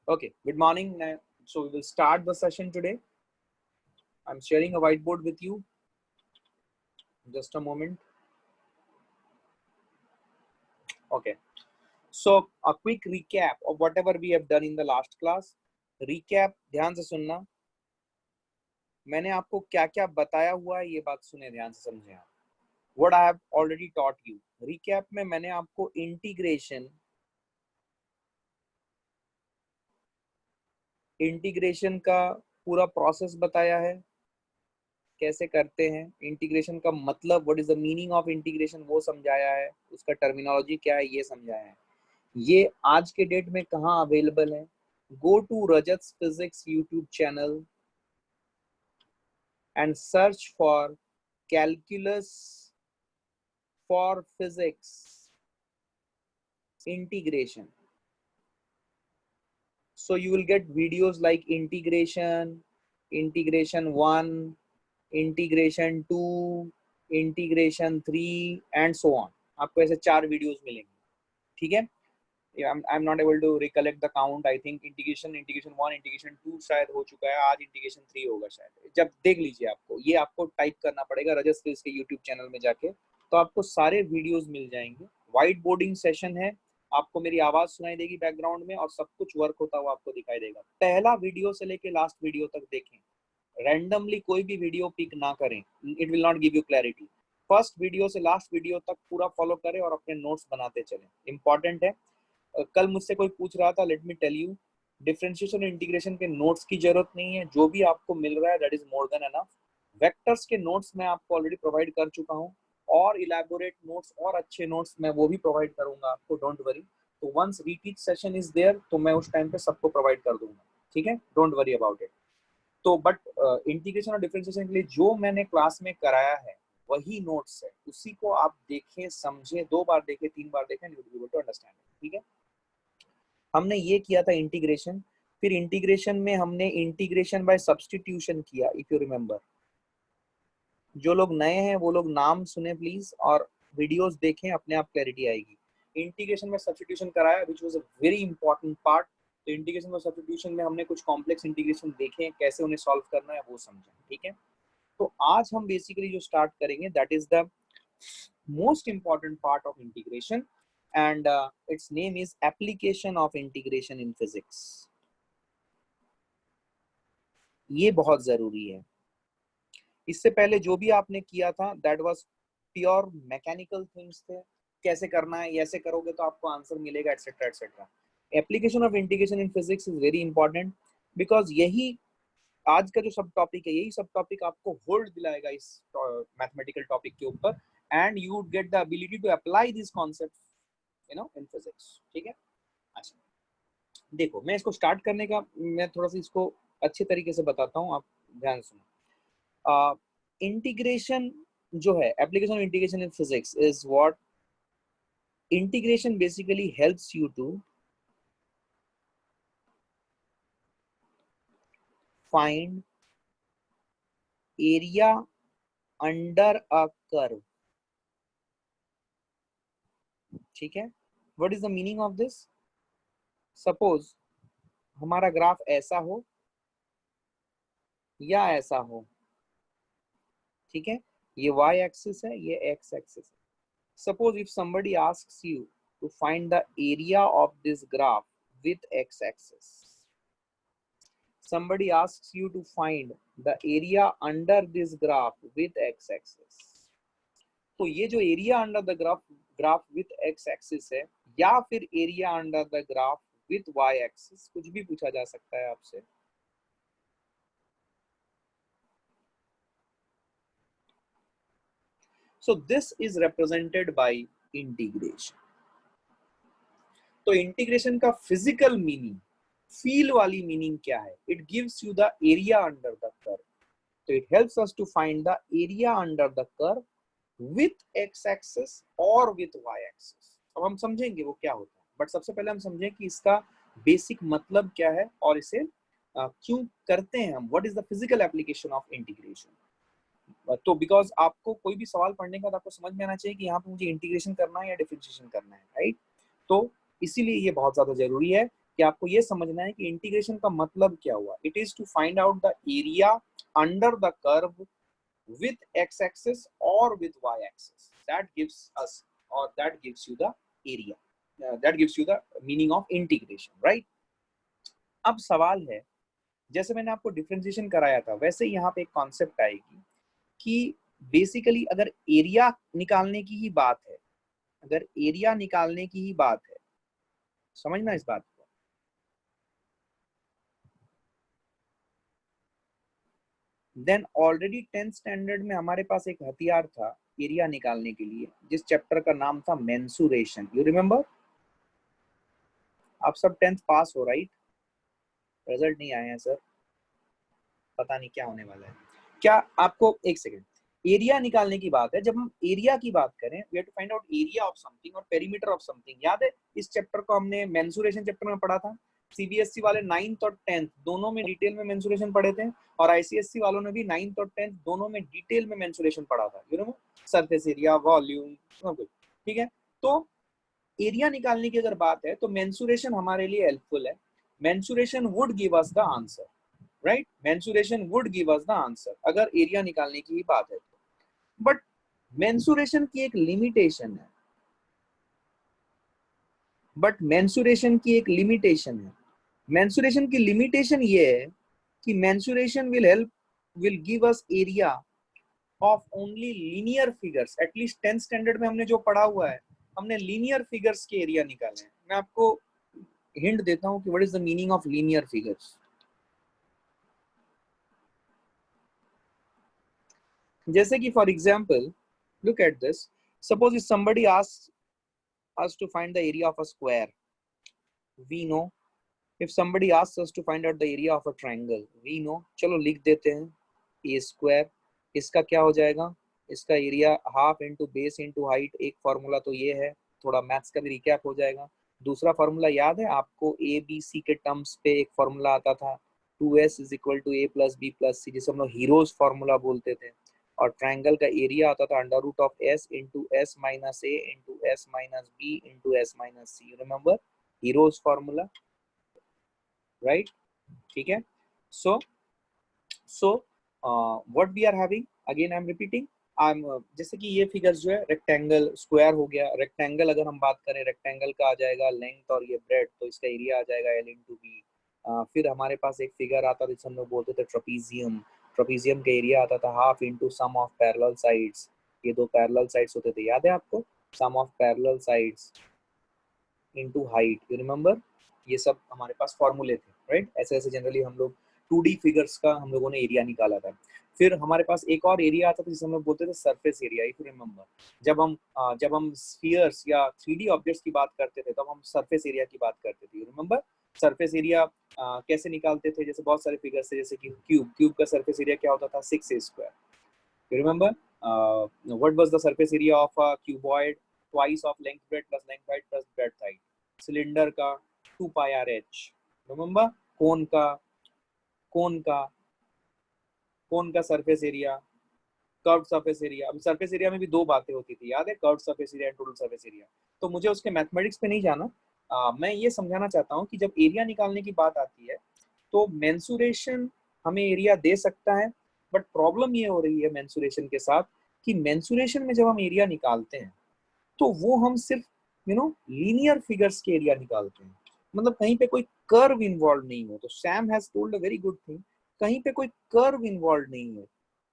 Okay, good morning. So we will start the session today. I'm sharing a whiteboard with you. Just a moment. Okay. So a quick recap of whatever we have done in the last class. Recap, ध्यान से सुनना. मैंने आपको क्या क्या बताया हुआ है, ये बात सुने, ध्यान से समझें आप. What I have already taught you. Recap में मैंने आपको इंटीग्रेशन का पूरा प्रोसेस बताया है, कैसे करते हैं. इंटीग्रेशन का मतलब, what is the meaning of integration, वो समझाया है. उसका टर्मिनोलॉजी क्या है, ये समझाया है. ये आज के डेट में कहाँ अवेलेबल है? Go to Rajat physics YouTube channel and search for calculus for physics integration. So you will get videos like integration 1, integration 2, integration 3 and so on. आपको ऐसे 4 वीडियोस मिलेंगे. ठीक है. I'm not able to recollect the count. I think integration 1, integration 2 शायद हो चुका है. आज integration 3 होगा शायद. जब देख लीजिए, आपको ये आपको टाइप करना पड़ेगा रजत फिजिक्स के YouTube चैनल में जाके, तो आपको सारे वीडियोस मिल जाएंगे. व्हाइट बोर्डिंग सेशन है. आपको मेरी आवाज सुनाई देगी बैकग्राउंड में और सब कुछ वर्क होता हुआ आपको दिखाई देगा. पहला वीडियो से लेके लास्ट वीडियो तक देखें. रैंडमली कोई भी वीडियो पिक ना करें. It will not give you clarity. First video से लास्ट वीडियो तक पूरा फॉलो करें और अपने नोट्स बनाते चलें. इंपॉर्टेंट है. कल मुझसे कोई पूछ रहा था, let me tell you, differentiation और इंटीग्रेशन के नोट्स की जरूरत नहीं है. जो भी आपको मिल रहा है that is more than enough. Vectors के नोट्स मैं आपको ऑलरेडी प्रोवाइड कर चुका हूँ, और इलैबोरेट नोट्स और अच्छे नोट्स मैं वो भी प्रोवाइड करूंगा आपको, डोंट वरी. तो वंस रीटीच सेशन इज देयर तो मैं उस टाइम पे सबको प्रोवाइड कर दूंगा. ठीक है, डोंट वरी अबाउट इट. तो बट इंटीग्रेशन और डिफरेंशिएशन के लिए जो मैंने क्लास में कराया है वही नोट्स है, उसी को आप देखें, समझें, 2 बार देखें, 3 बार देखें, you will be able to understand. ठीक है. हमने ये किया था इंटीग्रेशन. फिर इंटीग्रेशन में हमने इंटीग्रेशन बाय सब्स्टिट्यूशन किया, इफ यू रिमेम्बर. जो लोग नए हैं वो लोग नाम सुने प्लीज और वीडियोस देखें, अपने आप क्लैरिटी आएगी. इंटीग्रेशन में सब्स्टिट्यूशन कराया, which was a very important part. तो इंटीग्रेशन और सब्स्टिट्यूशन में हमने कुछ कॉम्प्लेक्स इंटीग्रेशन देखे, कैसे उन्हें सॉल्व करना है वो समझें. ठीक है. तो आज हम बेसिकली जो स्टार्ट करेंगे that is the most important part of integration, and its name is application of integration in physics. ये बहुत जरूरी है. इससे पहले जो भी आपने किया था that was pure mechanical things थे. कैसे करना है, ऐसे करोगे तो आपको आंसर मिलेगा, etcetera etcetera. Application of integration in physics is very important, because यही आज का जो सब टॉपिक है, यही सब टॉपिक आपको होल्ड दिलाएगा इस मैथमेटिकल टॉपिक के ऊपर, and you would get the ability to apply this concept in physics. ठीक है. अच्छा, देखो, मैं इसको स्टार्ट करने का मैं थोड़ा सा इसको अच्छे तरीके से बताता हूँ, आप ध्यान सुनो. इंटीग्रेशन जो है, application of integration in physics is what integration basically helps you to find area under a curve. ठीक है. What is the meaning of this? Suppose हमारा ग्राफ ऐसा हो या ऐसा हो. ठीक है. ये y एक्सिस है, ये x एक्सिस है. Suppose if somebody asks you to find the area of this graph with x-axis, somebody asks you to find the area under this graph with x-axis. तो ये जो area under the graph with x-axis है, या फिर area under the graph with y-axis, कुछ भी पूछा जा सकता है आपसे. So this is represented by integration. तो इंटीग्रेशन का फिजिकल मीनिंग, फील वाली मीनिंग क्या है? It gives you the area under the curve. तो it helps us to find the area under the curve with x axis और with y axis. अब हम समझेंगे वो क्या होता है, बट सबसे पहले हम समझें कि इसका बेसिक मतलब क्या है और इसे क्यों करते हैं हम. What is the physical application of integration. तो बिकॉज आपको कोई भी सवाल पढ़ने के बाद आपको समझ में आना चाहिए कि यहाँ पे मुझे इंटीग्रेशन करना है या डिफरेंशिएशन करना है, राइट. तो इसीलिए ये बहुत ज्यादा जरूरी है कि आपको ये समझना है कि इंटीग्रेशन का मतलब क्या हुआ. It is to find out the area under the curve with x-axis or with y-axis. That gives us, or that gives you the area. That gives you the meaning of integration, right? अब सवाल है, जैसे मैंने आपको differentiation कराया था वैसे यहाँ पे एक कॉन्सेप्ट आएगी कि बेसिकली अगर एरिया निकालने की ही बात है, अगर एरिया निकालने की ही बात है, समझना इस बात को, देन ऑलरेडी 10th स्टैंडर्ड में हमारे पास एक हथियार था एरिया निकालने के लिए, जिस चैप्टर का नाम था मेंसुरेशन. You remember? आप सब 10th पास हो, राइट? रिजल्ट नहीं आए हैं सर, पता नहीं क्या होने वाला है. क्या आपको, एक सेकंड, एरिया निकालने की बात है. जब हम एरिया की बात करें, we have to find out area of something और पेरीमीटर ऑफ समथिंग. याद है इस चैप्टर को हमने मेंसुरेशन चैप्टर में पढ़ा था. सीबीएसई वाले 9th और 10th दोनों में डिटेल में मेंसुरेशन पढ़े थे, और आईसीएससी वालों ने भी 9th और 10th दोनों में डिटेल में मेंसुरेशन पढ़ा था. You know, surface area, volume, सब कुछ. ठीक है, तो एरिया निकालने की अगर बात है तो मेंसुरेशन हमारे लिए हेल्पफुल है. Mensuration would give us the answer, right? Mensuration would give us the answer अगर एरिया निकालने की ही बात है. बट मेंसुरेशन की एक लिमिटेशन है, मेंसुरेशन की लिमिटेशन ये है कि mensuration will give us area of only linear figures. At least 10th standard में हमने जो पढ़ा हुआ है, हमने लीनियर फिगर्स के एरिया निकाले हैं. मैं आपको हिंट देता हूं कि what is the meaning of linear figures. जैसे कि for example, look at this. Suppose if somebody asks us to find the area of a square, we know. If somebody asks us to find out the area of a triangle, we know. चलो लिख देते हैं a square. इसका क्या हो जाएगा? इसका area half into base into height. एक फॉर्मूला तो ये है, थोड़ा मैथ्स का भी रिकैप हो जाएगा. दूसरा फॉर्मूला याद है आपको, ए बी सी के टर्म्स पे एक फॉर्मूला आता था, 2s is equal to a plus b plus c, जिसे हम लोग हीरोज फॉर्मूला बोलते थे. और ट्रायंगल का एरिया आता था under root of s into S minus A into S minus B into S minus C. Remember Hero's formula, right? ठीक है. So what we are having, again I am repeating, जैसे कि ये figures जो है, rectangle, square हो गया. Rectangle अगर हम बात करें, रेक्टेंगल का आ जाएगा लेंथ और ये ब्रेड, तो इसका एरिया आ जाएगा l इंटू बी. फिर हमारे पास एक फिगर आता था जिसे हम लोग बोलते थे ट्रपीजियम. ट्रपीजियम का एरिया आता था half into sum of parallel sides. ये दो पैरेलल साइड्स होते थे, याद है आपको? Sum of parallel sides into height. You remember? ये सब हमारे पास फॉर्मूले थे, राइट? ऐसे ऐसे जनरली हम लोग 2D फिगर्स का हम लोगों ने एरिया निकाला था. फिर हमारे पास एक और एरिया आता था जिसे हम लोग बोलते थे surface area. If you remember, जब हम स्फीयर्स या 3D ऑब्जेक्ट्स की बात करते थे तब हम सरफेस एरिया की बात करते थे. यू रिमेंबर सरफेस एरिया कैसे निकालते थे? जैसे बहुत सारे फिगर्स थे, जैसे कि क्यूब का सरफेस एरिया क्या होता था? 6a square. You remember what was the surface area of a cuboid? Twice of length breadth plus length height plus breadth height. Cylinder का 2 पाई आर एच. रिमेंबर कोन का, कोन का कोन का surface area, curved surface area. अब surface area में भी दो बातें होती थी, याद है? Curved surface area and total surface area. तो मुझे उसके मैथमेटिक्स पे नहीं जाना. मैं ये समझाना चाहता हूँ कि जब एरिया निकालने की बात आती है तो मेंसुरेशन हमें एरिया दे सकता है. बट प्रॉब्लम ये हो रही है मेंसुरेशन के साथ कि मेंसुरेशन में जब हम एरिया निकालते हैं तो वो हम सिर्फ लीनियर फिगर्स के एरिया निकालते हैं. मतलब कहीं पे कोई कर्व इन्वॉल्व नहीं हो. तो Sam has told a very good thing, कहीं पे कोई कर्व इन्वॉल्व नहीं है.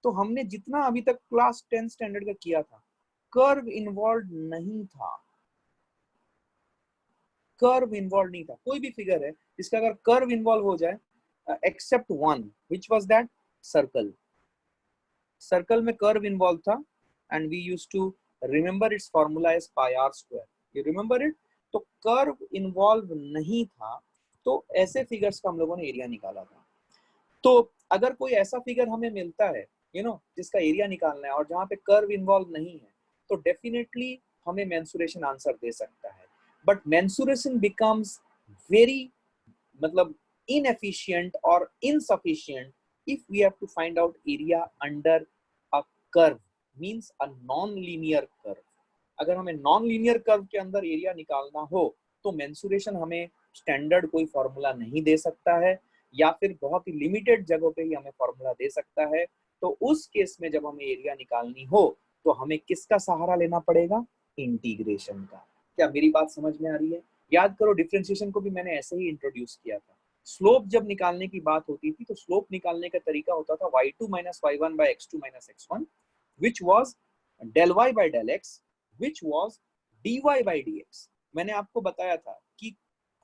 तो हमने जितना अभी तक क्लास 10th स्टैंडर्ड का किया था, कर्व इन्वॉल्व नहीं था. कर्व इन्वॉल्व नहीं था. कोई भी फिगर है जिसका अगर कर्व इन्वॉल्व हो जाए, except one, which was that? Circle. Circle में कर्व इन्वॉल्व था and we used to remember its formula is pi r square. You remember it? तो कर्व इन्वॉल्व नहीं था, तो ऐसे फिगर्स का हम लोगों ने एरिया निकाला था. तो अगर कोई ऐसा फिगर हमें मिलता है जिसका एरिया निकालना है और जहाँ पे कर्व इन्वॉल्व नहीं है, तो डेफिनेटली हमें मेंसुरेशन आंसर दे सकता है. बट मेंसुरेशन बिकम्स वेरी, मतलब inefficient or insufficient if we have to find out area under a curve, means a non-linear curve. अगर हमें non-linear curve के अंदर एरिया निकालना हो तो मेंसुरेशन हमें स्टैंडर्ड कोई फॉर्मूला नहीं दे सकता है या फिर बहुत ही लिमिटेड जगहों पे ही हमें फॉर्मूला दे सकता है, तो उस केस में जब हमें एरिया निकालनी हो तो हमें किसका सहारा लेना पड़ेगा? इंटीग्रेशन का। क्या मेरी बात समझ में आ रही है? याद करो, डिफरेंशिएशन को भी मैंने ऐसे ही इंट्रोड्यूस किया था। स्लोप जब निकालने की बात होती थी तो स्लोप निकालने का तरीका होता था y2 minus y1 by x2 minus x1 which was del y by del x which was dy by dx। मैंने आपको बताया था कि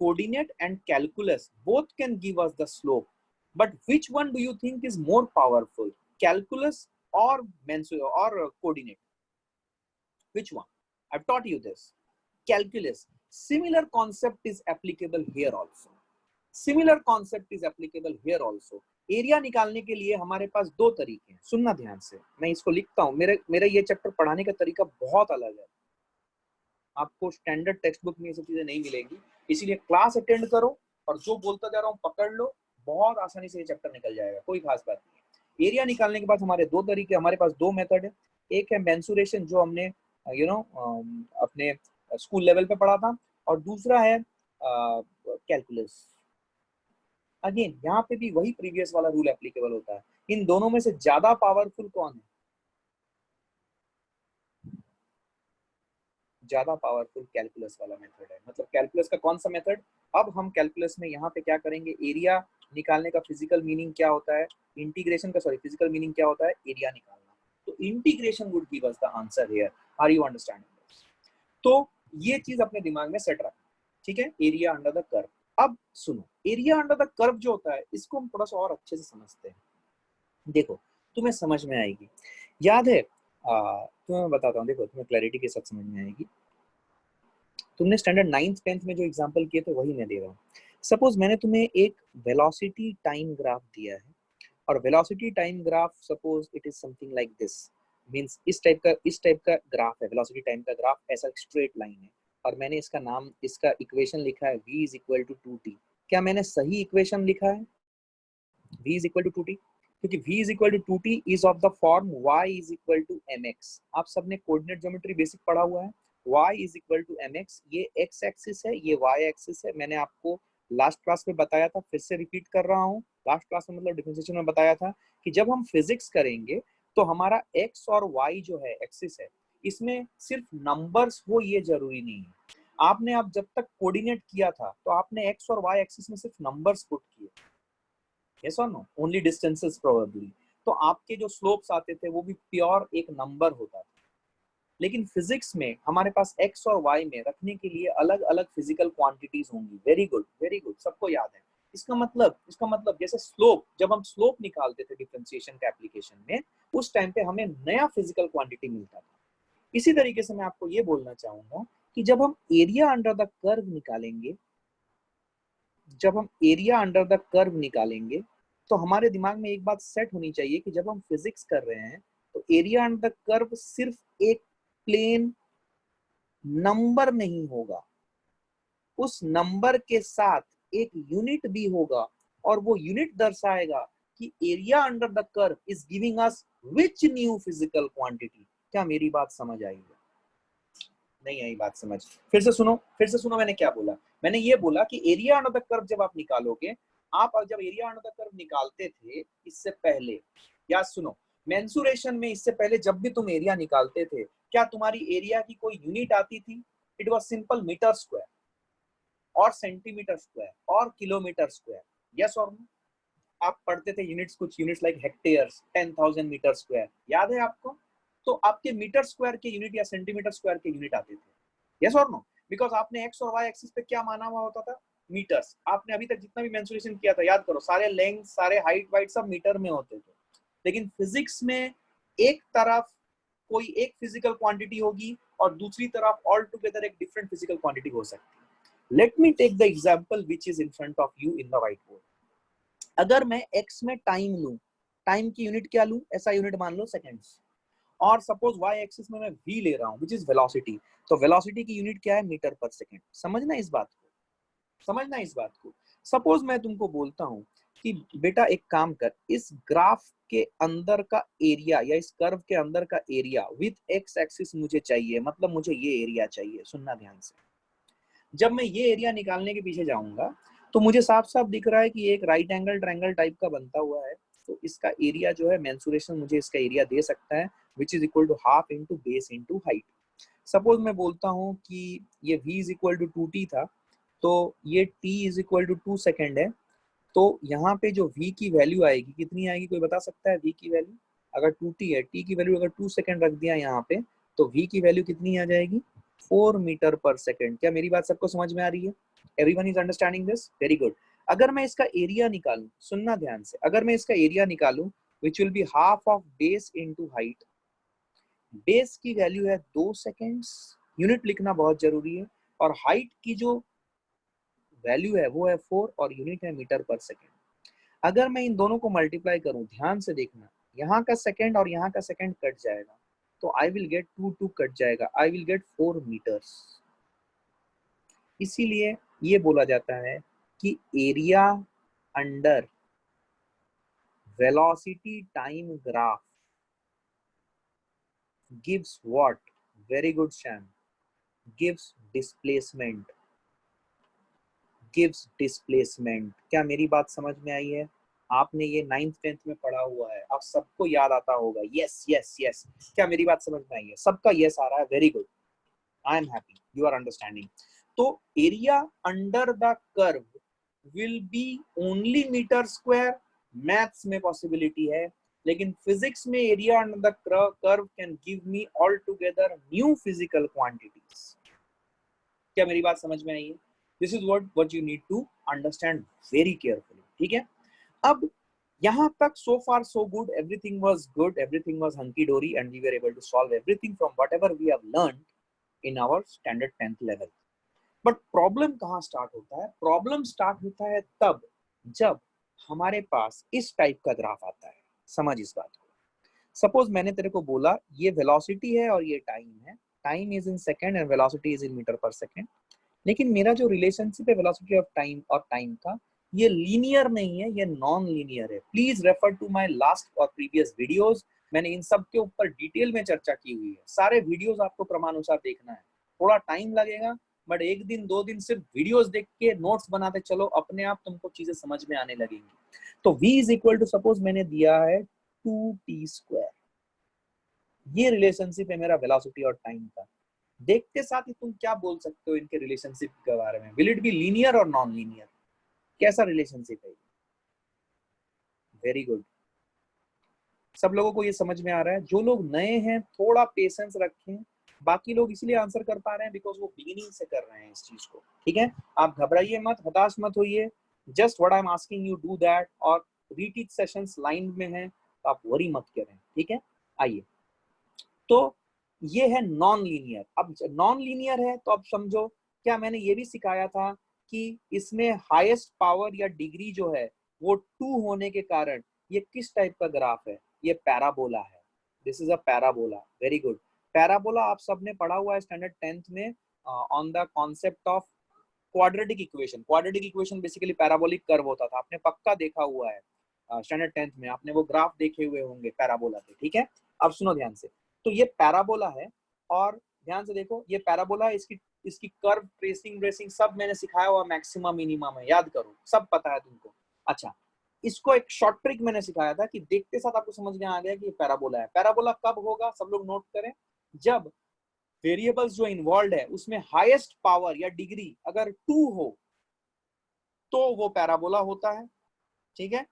coordinate and calculus both can give us the slope, but which one do you think is more powerful, calculus or coordinate? Which one? I've taught you this. Calculus. Similar concept is applicable here also. Similar concept is applicable here also. Area निकालने के लिए हमारे पास दो तरीके हैं। सुनना ध्यान से, मैं इसको लिखता हूँ। मेरा ये चैप्टर पढ़ाने का तरीका बहुत अलग है। आपको स्टैंडर्ड टेक्स्ट बुक में ये सब चीजें नहीं मिलेंगी, इसीलिए क्लास अटेंड करो और जो बोलता जा रहा हूँ पकड़ लो, बहुत आसानी से ये चैप्टर निकल जाएगा, कोई खास बात नहीं। एरिया निकालने के बाद हमारे दो तरीके, हमारे पास दो मेथड है। एक है मेंसुरेशन जो हमने अपने स्कूल लेवल पे पढ़ा था, और दूसरा है कैलकुलस। अगेन यहाँ पे भी वही प्रीवियस वाला रूल एप्लीकेबल होता है। इन दोनों में से ज्यादा पावरफुल कौन है? ज्यादा पावरफुल कैलकुलस वाला मेथड है। मतलब कैलकुलस का कौन सा मेथड? अब हम कैलकुलस में यहाँ पे क्या करेंगे, एरिया निकालने का फिजिकल मीनिंग क्या होता है, इंटीग्रेशन का फिजिकल मीनिंग क्या होता है, एरिया निकालना। तो integration would give us the answer here. Are you understanding? तो ये चीज अपने दिमाग में सेट रखना, ठीक है? Area under the curve. अब सुनो, एरिया अंडर द कर्व जो होता है इसको हम थोड़ा सा और अच्छे से समझते हैं। देखो, तुम्हें समझ में आएगी। याद है, तुम्हें बताता हूँ, देखो तुम्हें क्लैरिटी के साथ समझ में आएगी। तुमने स्टैंडर्ड 9th 10th में जो एग्जांपल किए थे वही मैं दे रहा हूँ। सपोज मैंने तुम्हें एक वेलोसिटी टाइम ग्राफ दिया है, और velocity time graph suppose it is something like this, means इस टाइप का ग्राफ है। वेलोसिटी टाइम का ग्राफ ऐसा स्ट्रेट लाइन है, और मैंने इसका नाम, इसका इक्वेशन लिखा है v is equal to 2t। क्या मैंने सही इक्वेशन लिखा है? v is equal to 2t, क्योंकि v is equal to 2t is of the form y is equal to mx। आप सबने कोऑर्डिनेट ज्योमेट्री बेसिक पढ़ा हुआ है। y is equal to mx, ये x एक्सिस है, ये y एक्सिस है। मैंने आपको लास्ट क्लास में बताया था, फिर से रिपीट कर रहा हूँ। लास्ट क्लास में मतलब डिफरेंशिएशन में बताया था कि जब हम फिजिक्स करेंगे तो हमारा x और y जो है एक्सिस है, इसमें सिर्फ नंबर्स हो ये जरूरी नहीं है। आपने आप जब तक कोऑर्डिनेट किया था तो आपने x और y एक्सिस में सिर्फ नंबर्स पुट किए, yes or no, only distances probably। तो आपके जो स्लोप्स आते थे वो भी प्योर एक नंबर होता था। लेकिन फिजिक्स में हमारे पास x और y में रखने के लिए अलग अलग फिजिकल क्वांटिटीज होंगी। वेरी गुड, वेरी गुड, सबको याद है। इसका मतलब जैसे स्लोप, जब हम स्लोप निकालते थे डिफरेंशिएशन के एप्लीकेशन में, उस टाइम पे हमें नया फिजिकल क्वांटिटी मिलता था। इसी तरीके से मैं आपको ये बोलना चाहूंगा कि जब हम एरिया अंडर द कर्व निकालेंगे, जब हम एरिया अंडर द कर्व निकालेंगे तो हमारे दिमाग में एक बात सेट होनी चाहिए कि जब हम फिजिक्स कर रहे हैं तो एरिया अंडर द कर्व सिर्फ एक प्लेन नंबर नहीं होगा, उस नंबर के साथ एक यूनिट भी होगा, और वो यूनिट दर्शाएगा कि area under the curve is giving us which new physical quantity. क्या मेरी बात समझ आई? नहीं आई बात समझ? फिर से सुनो मैंने क्या बोला। मैंने ये बोला कि एरिया अंडर द कर्व जब आप निकालोगे, आप जब एरिया अंडर द कर्व निकालते थे इससे पहले, या सुनो, मेंसुरेशन में इससे पहले जब भी तुम एरिया निकालते थे, क्या तुम्हारी एरिया की कोई यूनिट आती थी? It was simple metre square और सेंटीमीटर स्क्वायर और किलोमीटर स्क्वायर, यस और नो? आप पढ़ते थे यूनिट्स, कुछ units like hectares, 10,000 metre square, याद है आपको? तो आपके मीटर स्क्वायर के यूनिट या सेंटीमीटर स्क्वायर के यूनिट आते थे, यस और नो? बिकॉज आपने एक्स और वाई एक्सिस पे क्या माना हुआ होता था? मीटर्स। आपने अभी तक जितना भी मेंसुरेशन किया था, याद करो, सारे लेंथ, सारे हाइट वाइट सब मीटर में होते थे। लेकिन फिजिक्स में एक तरफ कोई एक फिजिकल क्वांटिटी होगी और दूसरी तरफ ऑल टुगेदर एक डिफरेंट फिजिकल क्वांटिटी हो सकती है। Let me take the example which is in front of you in the white board. अगर मैं x में टाइम लूं, टाइम की यूनिट क्या लूं? ऐसा यूनिट मान लो सेकंड्स, और सपोज y एक्सिस में मैं v ले रहा हूं व्हिच इज वेलोसिटी, तो वेलोसिटी की यूनिट क्या है? मीटर पर सेकंड। समझना इस बात को, समझना इस बात को। सपोज मैं तुमको बोलता हूं कि बेटा एक काम कर, इस ग्राफ के अंदर का एरिया या इस कर्व के अंदर का एरिया विद x एक्सिस मुझे चाहिए, मतलब मुझे ये एरिया चाहिए। सुनना ध्यान से, जब मैं ये एरिया निकालने के पीछे जाऊंगा तो मुझे साफ साफ दिख रहा है कि एक राइट एंगल ट्रायंगल टाइप का बनता हुआ है, तो इसका एरिया जो है मेंसुरेशन मुझे इसका एरिया दे सकता है which is equal to half into base into height. Suppose मैं बोलता हूँ कि ये v is equal to 2t था, तो ये t is equal to 2 second है, तो यहाँ पे जो v की वैल्यू आएगी कितनी आएगी, कोई बता सकता है v की वैल्यू? अगर 2t है, t की वैल्यू अगर 2 सेकेंड रख दिया यहाँ पे, तो v की वैल्यू कितनी आ जाएगी? 4 मीटर पर सेकेंड। क्या मेरी बात सबको समझ में आ रही है? Everyone is understanding this? Very good. अगर मैं इसका एरिया निकालूं, सुनना ध्यान से, अगर मैं इसका एरिया निकालूं which will be half of base into height, base की वैल्यू है 2 सेकेंड्स, यूनिट लिखना बहुत जरूरी है, और हाइट की जो वैल्यू है वो है 4 और यूनिट है मीटर पर सेकेंड। अगर मैं इन दोनों को मल्टीप्लाई करूं, ध्यान से देखना, यहाँ का सेकेंड और यहाँ का सेकेंड कट जाएगा, तो आई विल गेट 2 कट जाएगा, आई विल गेट 4 मीटर्स। इसीलिए ये बोला जाता है कि area under velocity time graph gives what? Very good sham, gives displacement, gives displacement. क्या मेरी बात समझ में आई है? आपने ये 9th 10th में पढ़ा हुआ है, आप सबको याद आता होगा। यस यस यस, क्या मेरी बात समझ में आई है? सबका यस आ रहा है, very good, I am happy you are understanding. तो area under the curve will be only metre square, maths में पॉसिबिलिटी है, लेकिन फिजिक्स में area under the curve can give me all together new physical quantities. क्या मेरी बात समझ में आई है? This is what you need to understand very carefully, ठीक है? अब यहाँ तक so far so good, everything was good, everything was hunky dory and we were able to solve everything from whatever we have learned in our standard 10th level. But problem कहाँ start होता है? Problem start होता है तब जब हमारे पास इस type का ग्राफ आता है। समझ इस बात को। सपोज मैंने तेरे को बोला ये वेलोसिटी है और ये टाइम है, time is in second and velocity is in metre per second, लेकिन मेरा जो रिलेशनशिप है वेलोसिटी ऑफ टाइम और टाइम का, ये लीनियर नहीं है, ये नॉन लीनियर है। Please refer to my last और प्रीवियस वीडियोस, मैंने इन सब के ऊपर डिटेल में चर्चा की हुई है। सारे वीडियोस आपको क्रमानुसार देखना है, थोड़ा टाइम लगेगा, बट एक दिन 2 दिन सिर्फ वीडियोस देख के नोट्स बनाते चलो, अपने आप तुमको चीजें समझ में आने लगेंगी। तो v is equal to, suppose मैंने दिया है 2t², ये रिलेशनशिप है मेरा वेलोसिटी और टाइम का। देखते साथ ही तुम क्या बोल सकते हो इनके रिलेशनशिप के बारे में? विल इट बी लीनियर और नॉन लीनियर? कैसा रिलेशनशिप है? वेरी गुड, सब लोगों को ये समझ में आ रहा है? जो लोग नए हैं थोड़ा पेशेंस रखें, बाकी लोग इसलिए आंसर कर पा रहे हैं बिकॉज वो बिगिनिंग से कर रहे हैं इस चीज को, ठीक है? आप घबराइए मत, हताश मत होइए, just what I am asking you do that, और रिटीच सेशंस लाइन में हैं तो आप वरी मत करें, ठीक है? आइए, तो ये है नॉन लीनियर। अब नॉन लीनियर है तो अब समझो, क्या मैंने ये भी सिखाया था कि इसमें हाईएस्ट पावर या डिग्री जो है वो 2 होने के कारण ये किस टाइप का ग्राफ है? ये पैराबोला है। This is a parabola, very good. Parabola आप सबने पढ़ा हुआ है स्टैंडर्ड 10th में on the concept of quadratic equation. Quadratic equation basically parabolic curve होता था, आपने पक्का देखा हुआ है स्टैंडर्ड 10th में, आपने वो ग्राफ देखे हुए होंगे पैराबोला के, ठीक है? अब सुनो ध्यान से, तो ये पैराबोला है, और ध्यान से देखो ये पैराबोला, इसकी इसकी कर्व ट्रेसिंग ब्रेसिंग सब मैंने सिखाया हुआ, मैक्सिमा मिनिमा में, याद करो, सब पता है तुमको। अच्छा, इसको एक शॉर्ट ट्रिक मैंने सिखाया था कि देखते साथ आपको समझ में आ गया कि ये पैराबोला है। पैराबोला कब होगा, सब लोग नोट करें, जब वेरिएबल्स जो इन्वॉल्व है उसमें हाईएस्ट पावर या डिग्री अगर 2 हो तो वो पैराबोला होता है, ठीक है?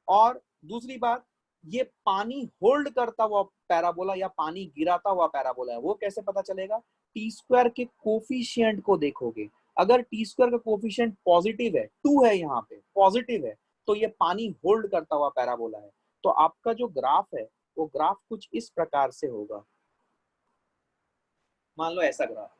और दूसरी बात, ये पानी होल्ड करता हुआ पैराबोला या पानी गिराता हुआ पैराबोला है। वो कैसे पता चलेगा? t² के कोफिशिएंट को देखोगे, अगर t² का कोफिशिएंट पॉजिटिव है, 2 है, यहाँ पे पॉजिटिव है, तो ये पानी होल्ड करता हुआ पैराबोला है। तो आपका जो ग्राफ है वो ग्राफ कुछ इस प्रकार से होगा, मान लो ऐसा ग्राफ,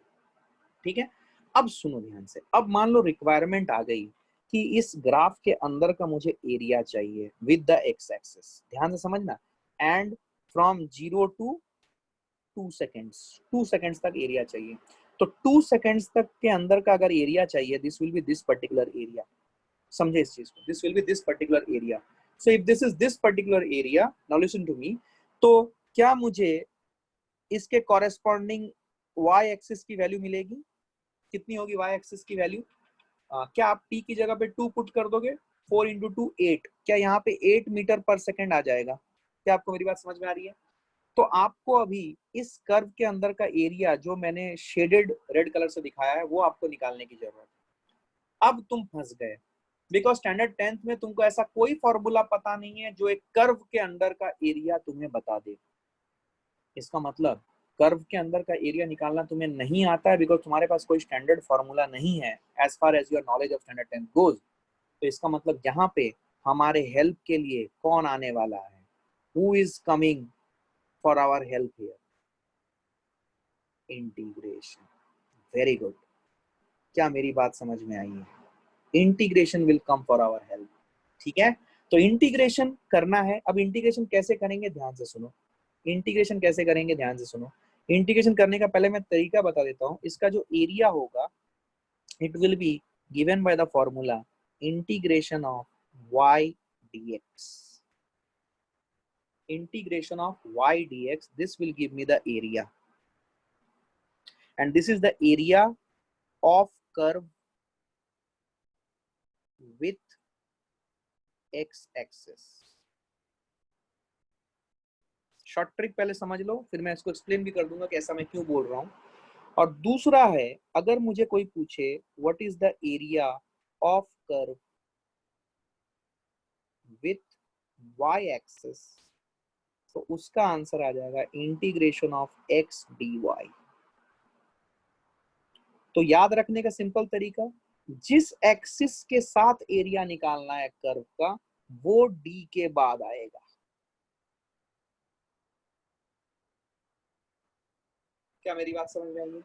ठीक है? अब सुनो ध्यान से, अब मान लो रिक्वायरमेंट आ गई कि इस ग्राफ के अंदर का मुझे एरिया चाहिए विद द एक्स एक्सिस, ध्यान से समझना, and from 0 to 2 seconds, 2 seconds तक एरिया चाहिए। तो 2 सेकेंड्स तक के अंदर का अगर एरिया चाहिए, this will be this particular area, समझे इस चीज को? This will be this particular area. So if this is this particular area, now listen to me, तो क्या मुझे इसके कॉरेस्पॉन्डिंग y एक्सिस की वैल्यू मिलेगी? कितनी होगी y एक्सिस की वैल्यू? क्या आप t की जगह पे 2 पुट कर दोगे? 4 इंटू 2 8, क्या यहाँ पे 8 मीटर पर सेकेंड आ जाएगा? क्या आपको मेरी बात समझ में आ रही है? तो आपको अभी इस कर्व के अंदर का एरिया जो मैंने शेडेड रेड कलर से दिखाया है वो आपको निकालने की जरूरत है। अब तुम फंस गए, बिकॉज स्टैंडर्ड 10th में तुमको ऐसा कोई फॉर्मूला पता नहीं है जो एक कर्व के अंदर का एरिया तुम्हें बता दे। इसका मतलब कर्व के अंदर का एरिया निकालना तुम्हें नहीं आता है, बिकॉज तुम्हारे पास कोई स्टैंडर्ड फॉर्मूला नहीं है as far as your knowledge of standard 10th goes. तो इसका मतलब यहाँ पे हमारे हेल्प के लिए कौन आने वाला है? Who is coming for our help here? Integration. Very good. क्या मेरी बात समझ में आई है? Integration will come for our help. ठीक है, तो इंटीग्रेशन करना है। अब इंटीग्रेशन कैसे करेंगे, ध्यान से सुनो। इंटीग्रेशन कैसे करेंगे, ध्यान से सुनो। इंटीग्रेशन करने का पहले मैं तरीका बता देता हूँ। इसका जो एरिया होगा, it will be given by the formula integration of y dx. Integration of y dx, this will give me the area, and this is the area of curve with x axis. Short trick पहले समझ लो, फिर मैं इसको explain भी कर दूंगा कि ऐसा मैं क्यों बोल रहा हूँ। और दूसरा है, अगर मुझे कोई पूछे what is the area of curve with y axis, तो उसका आंसर आ जाएगा इंटीग्रेशन ऑफ x dy। तो याद रखने का सिंपल तरीका, जिस एक्सिस के साथ एरिया निकालना है कर्व का, वो d के बाद आएगा। क्या मेरी बात समझ में आई है?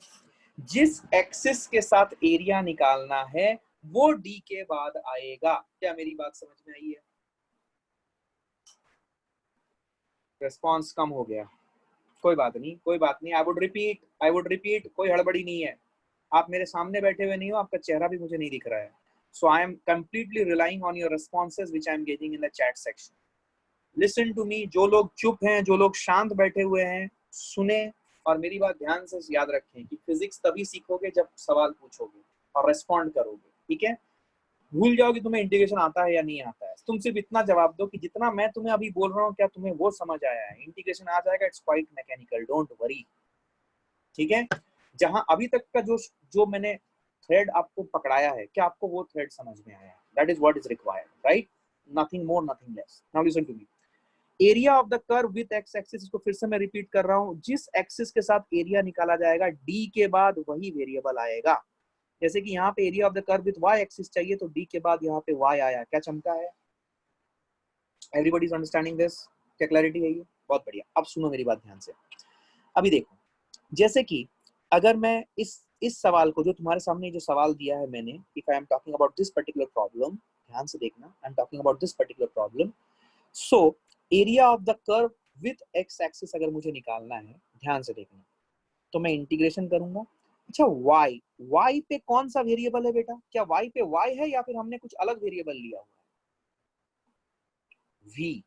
जिस एक्सिस के साथ एरिया निकालना है वो d के बाद आएगा। क्या मेरी बात समझ में आई है? रिस्पॉन्स कम हो गया, कोई बात नहीं, कोई बात नहीं। आई वुड रिपीट, कोई हड़बड़ी नहीं है। आप मेरे सामने बैठे हुए नहीं हो, आपका चेहरा भी मुझे नहीं दिख रहा है। So I am completely relying on your responses which I am getting in the chat section. Listen to me, जो लोग चुप हैं, जो लोग शांत बैठे हुए हैं, सुने और मेरी बात ध्यान से याद रखें कि फिजिक्स तभी सीखोगे जब सवाल पूछोगे और रेस्पॉन्ड करोगे। ठीक है, भूल जाओ कि तुम्हें इंटीग्रेशन आता है या नहीं आता है। तुम सिर्फ इतना जवाब दो कि जितना मैं तुम्हें अभी बोल रहा हूँ क्या तुम्हें वो समझ आया है। इंटीग्रेशन आ जाएगा, it's quite mechanical, don't worry. ठीक है, जहां अभी तक का जो जो मैंने थ्रेड आपको पकड़ाया है, क्या आपको वो थ्रेड समझ में आया है? That is what is required, right? Nothing more, nothing less. Now listen to me. Area of the curve with x axis, इसको फिर से मैं रिपीट कर रहा हूं, जिस एक्सिस के साथ एरिया निकाला जाएगा डी के बाद वही वेरिएबल आएगा। जैसे कि यहाँ पे area of the curve with Y axis चाहिए, तो डी के बाद यहाँ पे वाई आया। क्या चमका है? Everybody is understanding this? क्या क्लैरिटी है ये? बहुत बढ़िया। अब सुनो मेरी बात ध्यान से। अभी देखो, जैसे कि अगर मैं इस सवाल को, जो तुम्हारे सामने जो सवाल दिया है मैंने, if I am talking about this particular problem, ध्यान से देखना, I am talking about this particular problem. So area of the curve with x axis अगर मुझे निकालना है, ध्यान से देखना, तो मैं इंटीग्रेशन करूंगा। अच्छा, y पे कौन सा वेरिएबल है बेटा? क्या y पे y है या फिर हमने कुछ अलग वेरिएबल लिया हुआ है? v।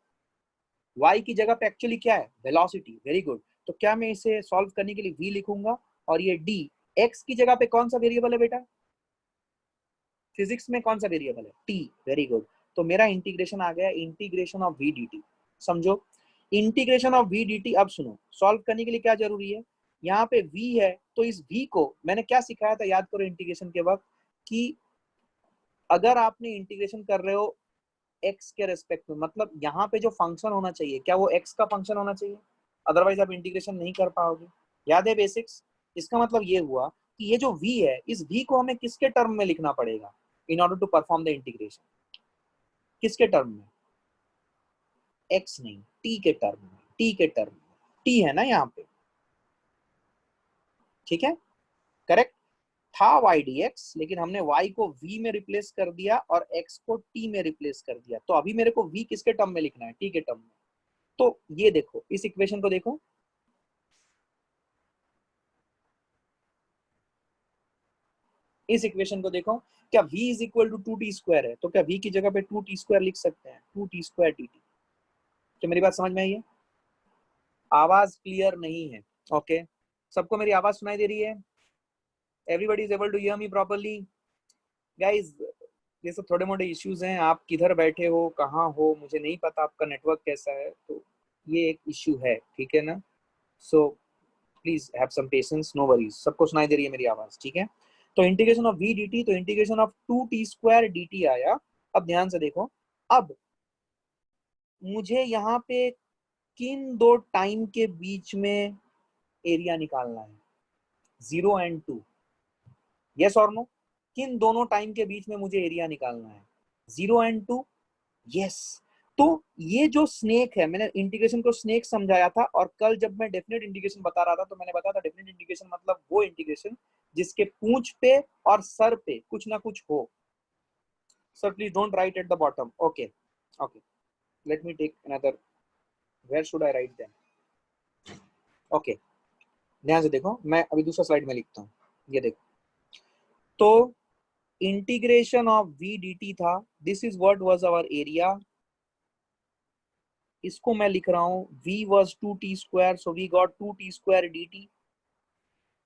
y की जगह पे एक्चुअली क्या है? वेलोसिटी। Very good. तो क्या मैं इसे सॉल्व करने के लिए v लिखूंगा, और ये d, x की जगह पे कौन सा वेरिएबल है बेटा? फिजिक्स में कौन सा वेरिएबल है? t। Very good. तो मेरा इंटीग्रेशन आ गया, इंटीग्रेशन ऑफ v dt। समझो, इंटीग्रेशन ऑफ v dt। अब सुनो, सॉल्व करने के लिए क्या जरूरी है? यहाँ पे v है, तो इस v को मैंने क्या सिखाया था, याद करो इंटीग्रेशन के वक्त, कि अगर आपने इंटीग्रेशन कर रहे हो x के रेस्पेक्ट में, मतलब यहाँ पे जो फंक्शन होना चाहिए, क्या वो x का फंक्शन होना चाहिए? अदरवाइज आप इंटीग्रेशन नहीं कर पाओगे। याद है बेसिक्स? इसका मतलब ये हुआ कि ये जो v है, इस v को हमें किसके टर्म में लिखना पड़ेगा in order to perform the integration? किसके टर्म में? x नहीं, t के टर्म में। t के टर्म में, t है ना यहाँ पे। ठीक है, करेक्ट था y dx, लेकिन हमने y को v में रिप्लेस कर दिया और x को t में रिप्लेस कर दिया। तो अभी मेरे को v किसके टर्म में लिखना है? t के टर्म में। तो ये देखो, इस इक्वेशन को देखो, इस इक्वेशन को देखो, क्या v is equal to 2t² है? तो क्या v की जगह पे 2t² लिख सकते हैं? 2t² dt। क्या मेरी बात समझ में आई है? आवाज क्लियर नहीं है? ओके, सबको मेरी आवाज सुनाई दे रही है? Everybody is able to hear me properly? Guys ये सब थोड़े मोटे इश्यूज हैं, आप किधर बैठे हो, कहाँ हो, मुझे नहीं पता आपका नेटवर्क कैसा है, तो ये एक इश्यू है, ठीक है ना? So please have some patience, no worries. सबको सुनाई दे रही है मेरी आवाज, ठीक है? तो इंटीग्रेशन ऑफ v dt, तो integration of 2t square dt आया। अब ध्यान से देखो, अब मुझे यहाँ पे किन दो टाइम के बीच में एरिया निकालना है, 0 एंड 2, यस और नो? किन दोनों टाइम के बीच में मुझे एरिया निकालना है, 0 एंड 2? यस। तो ये जो स्नेक है, मैंने इंटीग्रेशन को स्नेक समझाया था, और कल जब मैं डेफिनेट इंटीग्रेशन बता रहा था तो मैंने बताया था डेफिनेट इंटीग्रेशन मतलब वो इंटीग्रेशन जिसके पूंछ पे और सर पे कुछ ना कुछ हो। Sir please don't write at the bottom. Okay okay, let me take another, where should I write then? Okay, ध्यान से देखो, मैं अभी दूसरा स्लाइड में लिखता हूँ, ये देखो। तो इंटीग्रेशन ऑफ v dt था, this is what was our area. इसको मैं लिख रहा हूं v was 2t square, so we got 2t square dt,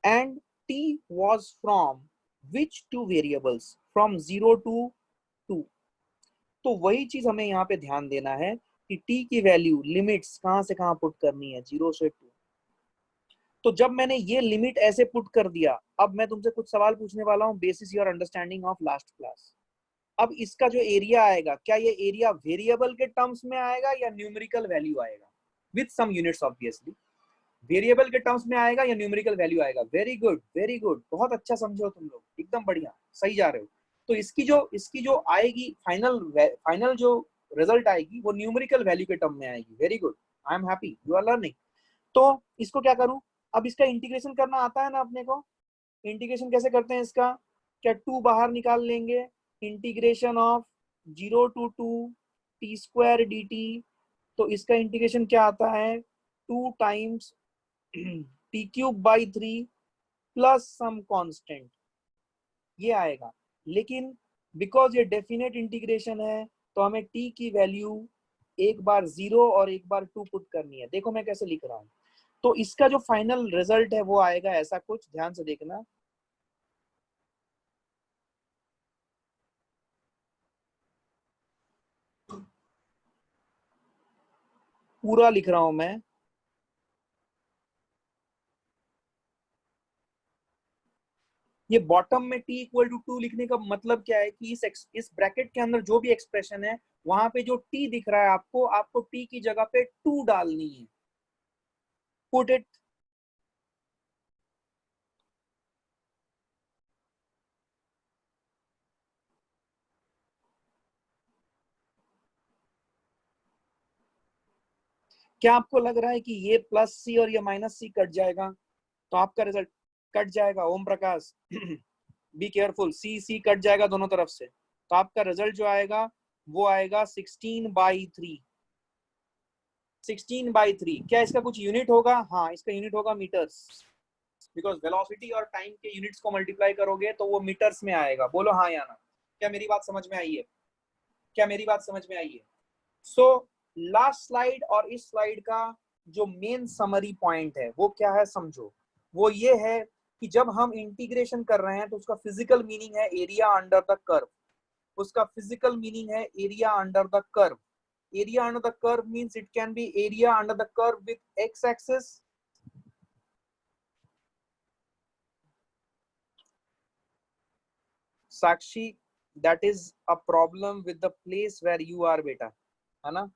and t was from which two variables, from 0 to 2। तो वही चीज हमें यहाँ पे ध्यान देना है कि t की वैल्यू लिमिट्स कहां से कहां पुट करनी है, 0 से 2। तो जब मैंने ये लिमिट ऐसे पुट कर दिया, अब मैं तुमसे कुछ सवाल पूछने वाला हूं basis your understanding of last class. अब इसका जो एरिया आएगा, क्या ये एरिया वेरिएबल के टर्म्स में आएगा या न्यूमेरिकल वैल्यू आएगा, with some units obviously? Variable के टर्म्स में आएगा या न्यूमेरिकल वैल्यू आएगा? वेरी गुड वेरी गुड, बहुत अच्छा समझो तुम लोग, एकदम बढ़िया, सही जा रहे हो। तो इसकी जो आएगी फाइनल जो रिजल्ट आएगी वो न्यूमेरिकल वैल्यू के टर्म में आएगी। Very good, I am happy you are learning. तो इसको क्या करूं, अब इसका इंटीग्रेशन करना आता है ना अपने को? इंटीग्रेशन कैसे करते हैं इसका? क्या 2 बाहर निकाल लेंगे, integration of 0 to 2 t square dt। तो इसका इंटीग्रेशन क्या आता है, 2 times t cube by 3 plus some constant, ये आएगा। लेकिन बिकॉज ये डेफिनेट इंटीग्रेशन है तो हमें t की वैल्यू एक बार 0 और एक बार 2 पुट करनी है। देखो मैं कैसे लिख रहा हूं। तो इसका जो फाइनल रिजल्ट है वो आएगा ऐसा कुछ, ध्यान से देखना। पूरा लिख रहा हूं मैं। ये बॉटम में t इक्वल टू 2 लिखने का मतलब क्या है कि इस ब्रैकेट के अंदर जो भी एक्सप्रेशन है वहां पे जो t दिख रहा है आपको, आपको t की जगह पे 2 डालनी है। Put it. क्या आपको लग रहा है कि ये प्लस सी और ये माइनस सी कट जाएगा तो आपका रिजल्ट कट जाएगा? Om Prakash be careful, see see cut जाएगा दोनों तरफ से, तो आपका रिजल्ट जो आएगा वो आएगा 16/3। 16/3। क्या इसका कुछ यूनिट होगा? हाँ, इसका यूनिट होगा मीटर्स, बिकॉज वेलोसिटी और टाइम के यूनिट्स को मल्टीप्लाई करोगे तो वो मीटर्स में आएगा। बोलो हाँ या ना? क्या मेरी बात समझ में आई है? क्या मेरी बात समझ में आई है? सो लास्ट स्लाइड और इस स्लाइड का जो मेन समरी पॉइंट है वो क्या है समझो। वो ये है कि जब हम इंटीग्रेशन कर रहे हैं तो उसका फिजिकल मीनिंग है एरिया अंडर द कर्व। उसका फिजिकल मीनिंग है area under the curve. Area under the curve means it can be area under the curve with x axis. Sakshi, that is a problem with the place where you are बेटा, है ना?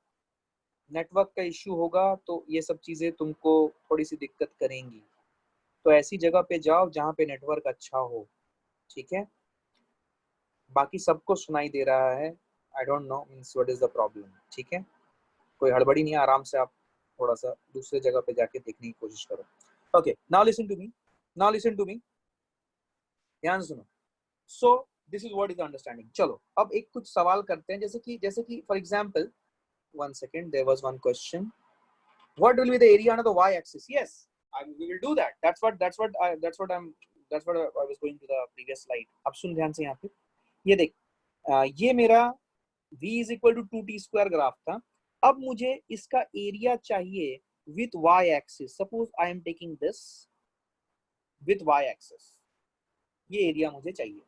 Network का issue होगा तो ये सब चीजें तुमको थोड़ी सी दिक्कत करेंगी। तो ऐसी जगह पे जाओ जहाँ पे नेटवर्क अच्छा हो, ठीक है? बाकी सबको सुनाई दे रहा है, I don't know means what is the problem, ठीक है? कोई हड़बड़ी नहीं है, आराम से आप थोड़ा सा दूसरे जगह पे जाके देखने की कोशिश करो। Okay, now listen to me, now listen to me, ध्यान सुनो। So this is what is understanding. चलो अब एक कुछ सवाल करते हैं, जैसे कि for example, one second, there was one question, what will be the area under the y axis? Yes, we will do that. That's what I was going to the previous slide. अब सुन ध्यान से यहाँ पे, ये देख, ये मेरा v is equal to 2t square graph था। अब मुझे इसका एरिया चाहिए with y axis. Suppose I am taking this with y axis. ये एरिया मुझे चाहिए,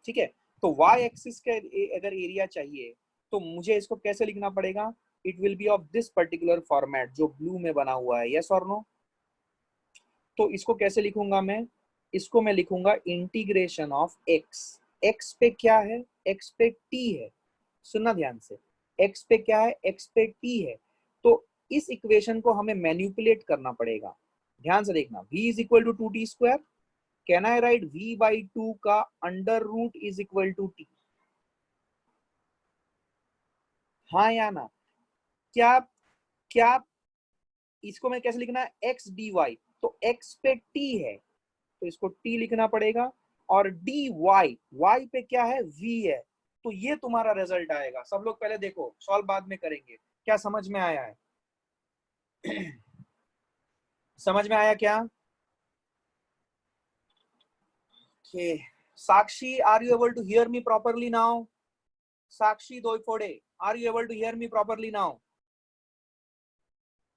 ठीक है। तो y एक्सिस का अगर एरिया चाहिए तो मुझे इसको कैसे लिखना पड़ेगा, it will be of this particular format जो ब्लू में बना हुआ है, यस और नो। तो इसको कैसे लिखूंगा मैं, इसको मैं लिखूंगा इंटीग्रेशन ऑफ x। x पे क्या है, x पे t है, सुनना ध्यान से, x पे क्या है, x पे t है। तो इस इक्वेशन को हमें मैनिपुलेट करना पड़ेगा, ध्यान से देखना। v is equal to 2t square, can I write v by 2 का under root is equal to t, हाँ या ना। क्या क्या इसको मैं कैसे लिखना है, x dy, तो x पे t है तो इसको t लिखना पड़ेगा, और dy y पे क्या है, v है। तो ये तुम्हारा रिजल्ट आएगा। सब लोग पहले देखो, सॉल्व बाद में करेंगे। क्या समझ में आया है? समझ में आया क्या? Okay. Sakshi, are you able to hear me properly now? Sakshi Doifode, are you able to hear me properly now?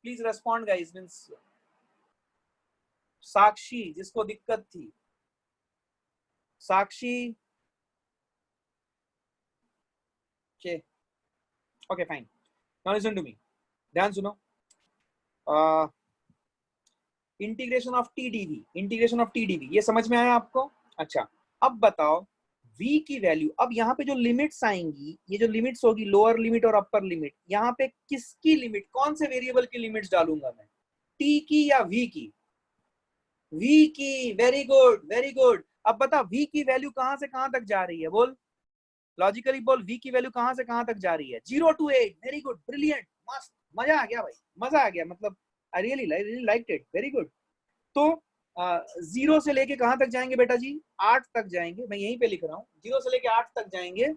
Please respond, guys. Means Sakshi, जिसको दिक्कत थी, Sakshi. Okay. Okay, fine. Now listen to me. ध्यान सुनो. Integration of T DV, integration of T DV, ये समझ में आया आपको? अच्छा, अब बताओ v की वैल्यू, अब यहाँ पे जो लिमिट्स आएंगी, ये जो लिमिट्स होगी, लोअर लिमिट और अपर लिमिट, यहाँ पे किसकी लिमिट, कौन से वेरिएबल की लिमिट्स डालूंगा मैं, t की या v की? v की, वेरी गुड वेरी गुड। अब बता v की वैल्यू कहां से कहां तक जा रही है, बोल लॉजिकली बोल, v की वैल्यू कहां से कहां तक जा रही है? 0 to 8, वेरी गुड, ब्रिलियंट, मस्त, मजा आ गया भाई, मजा आ गया, मतलब I really liked it, very good. तो 0 से लेके कहां तक जाएंगे बेटा जी, 8 तक जाएंगे, मैं यहीं पे लिख रहा हूँ, 0 से लेके 8 तक जाएंगे,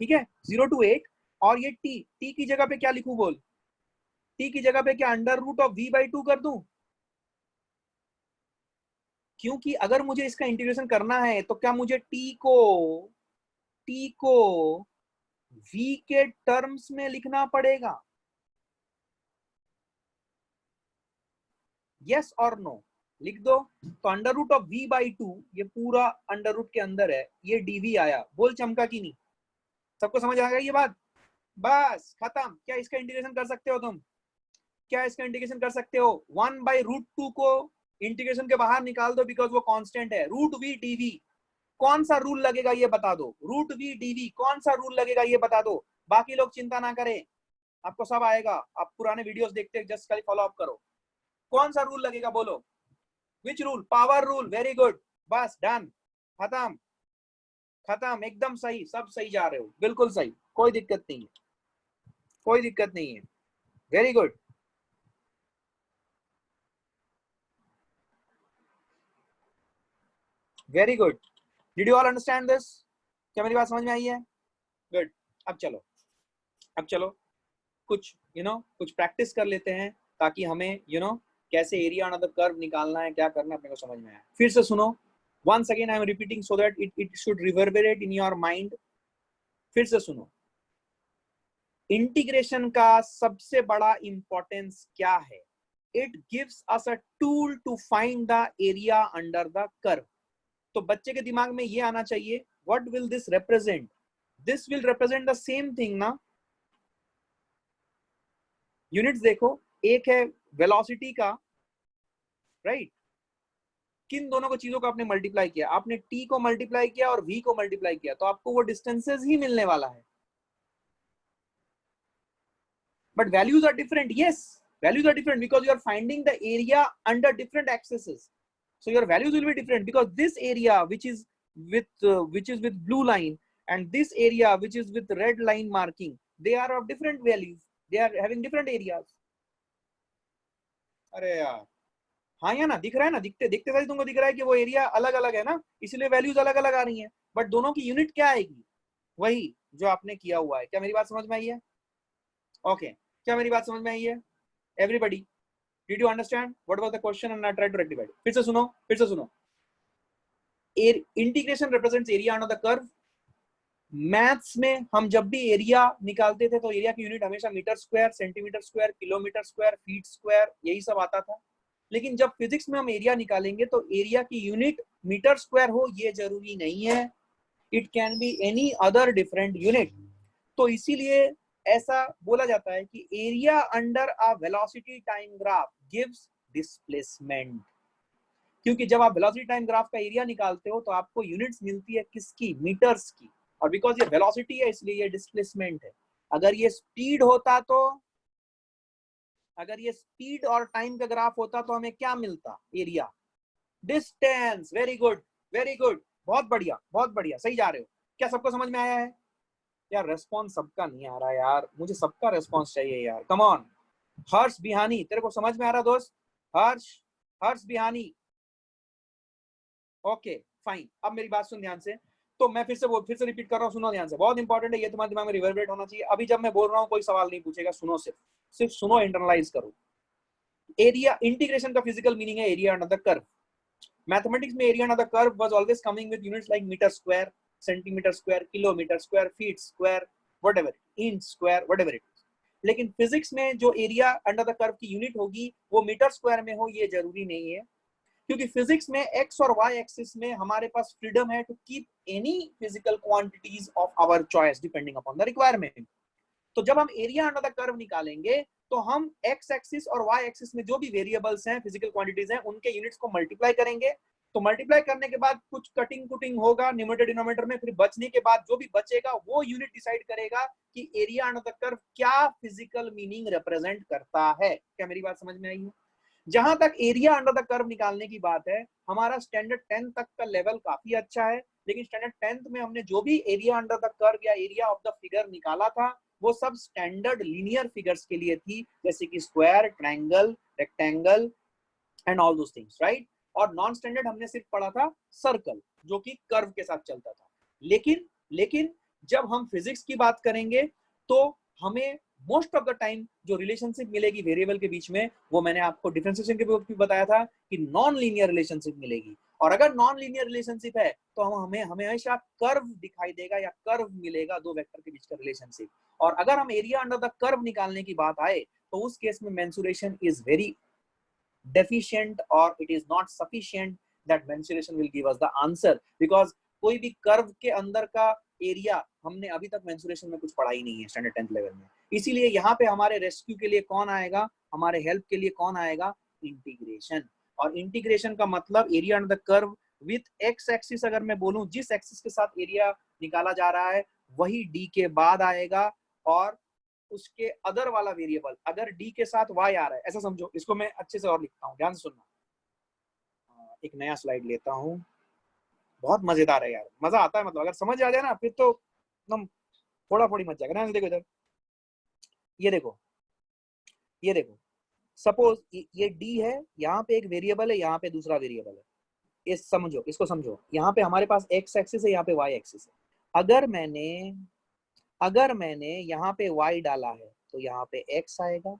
ठीक है, 0 to 8। और ये t की जगह पे क्या लिखूं, बोल, t की जगह पे क्या under root of v by 2 कर दूं? क्योंकि अगर मुझे इसका इंटीग्रेशन करना है तो क्या मुझे t को v के टर्म्स में लिखना पड़ेगा, यस और नो? लिख दो। तो under root of v by 2, ये पूरा अंडर रूट के अंदर है, ये dv आया, बोल चमका की नहीं? सबको समझ आ गया ये बात? बस खत्म। क्या इसका इंटीग्रेशन कर सकते हो तुम? क्या इसका इंटीग्रेशन कर सकते हो? 1/√2 को इंटीग्रेशन के बाहर निकाल दो, बिकॉज वो कांस्टेंट है। रूट वी डीवी, कौन सा रूल लगेगा ये बता दो, रूट वी डीवी कौन सा रूल लगेगा ये बता दो। बाकी लोग चिंता ना करें, आपको सब आएगा, आप पुराने वीडियोस देखते जस्ट खाली फॉलो अप करो। कौन सा रूल लगेगा बोलो, which rule? Power rule, very good, बस डन, खत्म खत्म, एकदम सही, सब सही जा रहे हो, बिल्कुल सही, कोई दिक्कत नहीं है, कोई दिक्कत नहीं है, very good. Very good, did you all understand this? क्या मेरी बात समझ में आई है? गुड। अब चलो, अब चलो कुछ कुछ प्रैक्टिस कर लेते हैं, ताकि हमें कैसे एरिया ऑन द कर्व निकालना है, क्या करना है, अपने को समझ में आए। फिर से सुनो, once again I am repeating so that it should reverberate in your mind. फिर से सुनो, इंटीग्रेशन का सबसे बड़ा इंपॉर्टेंस क्या है? It gives us a tool to find the area under the curve. तो बच्चे के दिमाग में ये आना चाहिए, what will this represent? This will represent the same thing ना। यूनिट्स देखो, एक है वेलोसिटी का, राइट? किन दोनों को चीजों को आपने मल्टीप्लाई किया, आपने t को मल्टीप्लाई किया और v को मल्टीप्लाई किया, तो आपको वो डिस्टेंसेस ही मिलने वाला है। But values are different, yes, values are different because you are finding the area under different axes, so your values will be different, because this area which is with blue line and this area which is with red line marking, they are of different values, they are having different areas। अरे यार, हाँ या ना, दिख रहा है ना, दिखते दिखते सारी तुमको दिख रहा है कि वो एरिया अलग अलग है ना, इसलिए वैल्यूज अलग अलग आ रही हैं, बट दोनों की यूनिट क्या आएगी, वही जो आपने किया हुआ है। क्या मेरी बात समझ में आई है? ओके, क्या मेरी बात समझ में आई है everybody? Did you understand what was the question and I tried to rectify? फिर से सुनो, फिर से सुनो, integration represents area under the curve. Maths में हम जब भी एरिया निकालते थे तो एरिया की यूनिट हमेशा metre square, centimetre square, kilometre square, feet square, यही सब आता था। लेकिन जब फिजिक्स में हम एरिया निकालेंगे तो एरिया की यूनिट मीटर स्क्वायर हो ये जरूरी नहीं है, it can be any other different unit. तो इसीलिए ऐसा बोला जाता है कि area under a velocity time graph gives displacement, क्योंकि जब आप वेलोसिटी टाइम ग्राफ का एरिया निकालते हो तो आपको यूनिट्स मिलती है किसकी, मीटर्स की, और बिकॉज ये वेलोसिटी है इसलिए ये डिस्प्लेसमेंट है। अगर ये स्पीड होता तो, अगर ये स्पीड और टाइम का ग्राफ होता तो हमें क्या मिलता, area, distance. Very good, very good, बहुत बढ़िया, बहुत बढ़िया, सही जा रहे हो। क्या सबको समझ में आया है यार? रेस्पॉन्स सबका नहीं आ रहा यार, मुझे सबका रेस्पॉन्स चाहिए यार, कम ऑन। हर्ष बिहानी, तेरे को समझ में आ रहा दोस्त? हर्ष, हर्ष बिहानी, ओके फाइन। अब मेरी बात सुन ध्यान से, तो मैं फिर से रिपीट कर रहा हूँ, सुनो ध्यान से, बहुत इंपॉर्टेंट है ये, तुम्हारे दिमाग में रिवर्बरेट होना चाहिए। अभी जब मैं बोल रहा हूँ कोई सवाल नहीं पूछेगा, सुनो, सिर्फ सिर्फ सुनो, इंटरनलाइज करो। एरिया इंटीग्रेशन का फिजिकल मीनिंग है area under the curve. Mathematics में area under the curve was always coming with units like metre square, centimetre square, kilometre square, feet square, whatever, inch square, whatever it is. लेकिन physics में जो area under the curve की unit होगी वो metre square में हो ये जरूरी नहीं है, क्योंकि फिजिक्स में एक्स और वाई एक्सिस में हमारे पास फ्रीडम है to keep any physical quantities of our choice depending upon the requirement. तो जब हम एरिया अंडर द कर्व निकालेंगे तो हम एक्स एक्सिस और वाई एक्सिस में जो भी वेरिएबल्स हैं, फिजिकल क्वांटिटीज हैं, उनके यूनिट्स को मल्टीप्लाई करेंगे। तो मल्टीप्लाई करने के बाद कुछ कटिंग कुटिंग होगा न्यूमरेटर डिनोमिनेटर में, फिर बचने के बाद जो भी बचेगा वो यूनिट डिसाइड करेगा कि एरिया अंडर द कर्व क्या फिजिकल मीनिंग रिप्रेजेंट करता है। क्या मेरी बात समझ में आई है? जहां तक एरिया अंडर द कर्व निकालने की बात है, हमारा स्टैंडर्ड 10 तक का लेवल काफी अच्छा है, लेकिन स्टैंडर्ड 10 में हमने जो भी एरिया अंडर द कर्व या एरिया ऑफ द फिगर निकाला था वो सब स्टैंडर्ड लीनियर फिगर्स के लिए थी, जैसे कि square, triangle, rectangle and all those things, right. और नॉन स्टैंडर्ड हमने सिर्फ पढ़ा था सर्कल, जो कि कर्व के साथ चलता था। लेकिन जब हम फिजिक्स की बात करेंगे तो हमें मोस्ट ऑफ द टाइम जो रिलेशनशिप मिलेगी वेरिएबल के बीच में, वो मैंने आपको डिफरेंशिएशन के वक्त भी बताया था कि नॉन लीनियर रिलेशनशिप मिलेगी। और अगर नॉन लीनियर रिलेशनशिप है तो हमें हमेशा कर्व दिखाई देगा या कर्व मिलेगा, दो वेक्टर के बीच का रिलेशनशिप। और अगर हम एरिया अंडर द कर्व निकालने की बात आए तो उस केस में mensuration is very deficient or it is not sufficient that mensuration will give us the answer, because कोई भी कर्व के अंदर का एरिया हमने अभी तक मेंसुरेशन में कुछ पढ़ा ही नहीं है स्टैंडर्ड 10th लेवल में। इसीलिए यहाँ पे हमारे रेस्क्यू के लिए कौन आएगा, हमारे हेल्प के लिए कौन आएगा, इंटीग्रेशन। और इंटीग्रेशन का मतलब area under the curve with x axis, अगर मैं बोलूं जिस एक्सिस के साथ एरिया निकाला जा रहा है वही डी के बाद आएगा, और उसके अदर वाला वेरिएबल अगर डी के साथ वाई आ रहा है, ऐसा समझो। इसको मैं अच्छे से और लिखता हूँ, ध्यान से सुनना। एक नया स्लाइड लेता हूँ, बहुत मजेदार है यार, मजा आता है, मतलब अगर समझ आ जाए ना फिर तो एकदम थोड़ा थोड़ी मच जाएगा। देखो इधर, ये देखो, ये देखो, सपोज ये डी है, यहाँ पे एक वेरिएबल है, यहाँ पे दूसरा वेरिएबल है। ये समझो, इसको समझो, यहाँ पे हमारे पास एक्स एक्सिस है, यहाँ पे वाई एक्सिस है। अगर मैंने यहाँ पे y डाला है तो यहाँ पे x आएगा,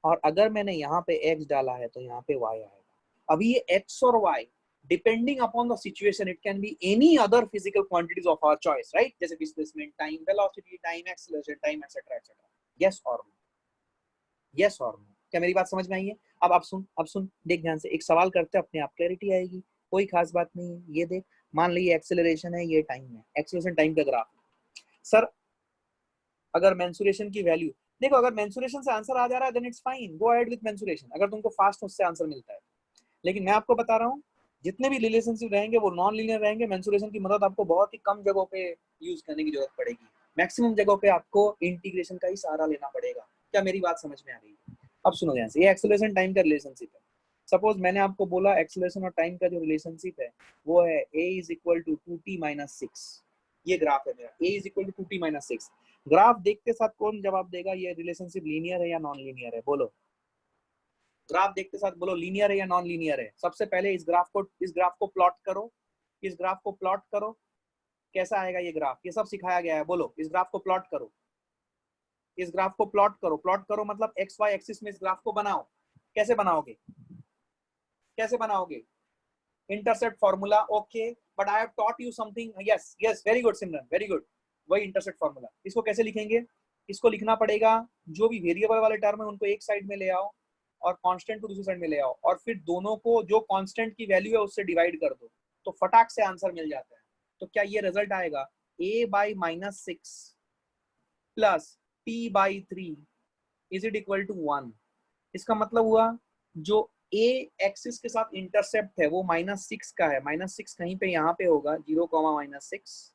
और अगर मैंने यहाँ पे x डाला है तो यहाँ पे y आएगा। अभी ये x और y depending upon the situation, it can be any other physical quantities of our choice, right, जैसे displacement, time, velocity, time, acceleration, time, etcetera etcetera. Yes और नो, यस और नो। क्या मेरी बात समझ में आई है? अब सुन, देख ध्यान से, एक सवाल करते हैं, अपने आप क्लैरिटी आएगी, कोई खास बात नहीं है। ये देख, मान लीजिए एक्सेलरेशन है, ये टाइम है, एक्सेलरेशन टाइम का ग्राफ। सर अगर मेंसुरेशन की वैल्यू, देखो अगर मेंसुरेशन से आंसर आ जा रहा है then it's fine, go ahead with mensuration, अगर तुमको फास्ट उससे आंसर मिलता है। लेकिन मैं आपको बता रहा हूँ जितने भी रिलेशनशिप रहेंगे वो नॉन लीनियर रहेंगे, मेंसुरेशन की मदद आपको बहुत ही कम जगहों पे यूज करने की जरूरत पड़ेगी, मैक्सिमम जगहों पे आपको इंटीग्रेशन का ही सहारा लेना पड़ेगा। क्या मेरी बात समझ में आ रही है? अब सुनो ध्यान से, ये एक्सेलरेशन टाइम का रिलेशनशिप है। सपोज मैंने आपको बोला एक्सेलरेशन और टाइम का जो रिलेशनशिप है वो है a is equal to 2t-6। ये ग्राफ है मेरा, a is equal to 2t-6। Graph देखते साथ कौन जवाब देगा ये रिलेशनशिप लीनियर है या नॉन लीनियर है? बोलो, ग्राफ देखते साथ बोलो, लीनियर है या नॉन लीनियर है? सबसे पहले इस ग्राफ को प्लॉट करो, इस ग्राफ को प्लॉट करो, कैसा आएगा ये ग्राफ? ये सब सिखाया गया है, बोलो इस ग्राफ को प्लॉट करो, इस ग्राफ को प्लॉट करो। प्लॉट करो मतलब एक्स वाई एक्सिस में इस ग्राफ को बनाओ। कैसे बनाओगे, कैसे बनाओगे? Intercept formula, okay, but I have taught you something. Yes yes, very good Simran, very good, वही इंटरसेप्ट फॉर्मूला। इसको कैसे लिखेंगे? इसको लिखना पड़ेगा, जो भी वेरिएबल वाले टर्म है उनको एक साइड में ले आओ, और कांस्टेंट को दूसरी साइड में ले आओ और फिर दोनों को जो कांस्टेंट की वैल्यू है उससे डिवाइड कर दो, तो फटाक से आंसर मिल जाता है। तो क्या ये रिजल्ट आएगा, a/-6 plus t/3 is it equal to 1। इसका मतलब हुआ जो a एक्सिस के साथ इंटरसेप्ट है वो -6 का है, -6 कहीं पे यहाँ पे होगा 0, -6,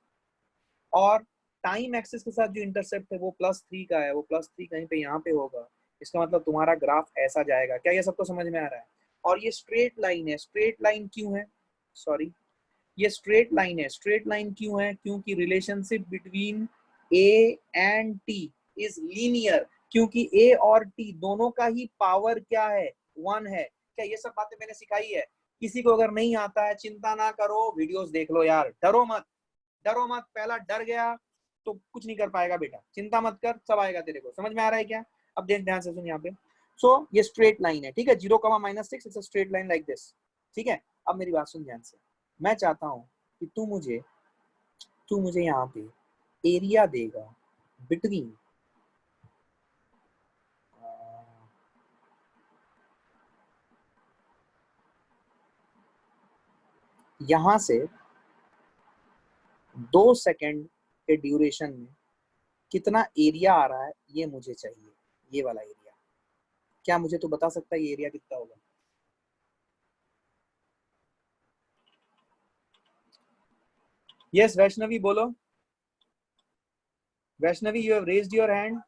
और टाइम एक्सिस के साथ जो इंटरसेप्ट है वो +3 का है, वो +3 कहीं पे यहाँ पे होगा। इसका मतलब तुम्हारा ग्राफ ऐसा जाएगा। क्या ये सबको समझ में आ रहा है? और ये स्ट्रेट लाइन है। स्ट्रेट लाइन क्यों है? सॉरी, ये स्ट्रेट लाइन है। स्ट्रेट लाइन क्यों है? क्योंकि relationship between A and T is linear, क्योंकि ए और टी दोनों का ही पावर क्या है, 1 है। क्या ये सब बातें मैंने सिखाई है? किसी को अगर नहीं आता है चिंता ना करो, वीडियोस देख लो यार, डरो मत, डरो मत। पहला डर गया तो कुछ नहीं कर पाएगा बेटा, चिंता मत कर, सब आएगा तेरे को। समझ में आ रहा है क्या? अब देख ध्यान से सुन यहाँ पे। सो ये स्ट्रेट लाइन है, ठीक है, 0, -6 it's a straight line like this, ठीक है। अब मेरी बात सुन ध्यान से। मैं चाहता हूँ कि तू मुझे यहाँ पे एरिया देगा बिटवीन यहाँ से 2 सेकंड के ड्यूरेशन में कितना एरिया आ रहा है ये मुझे चाहिए, ये वाला एरिया। क्या मुझे तू बता सकता है ये एरिया कितना होगा? यस वैष्णवी बोलो। Vaishnavi you have raised your hand.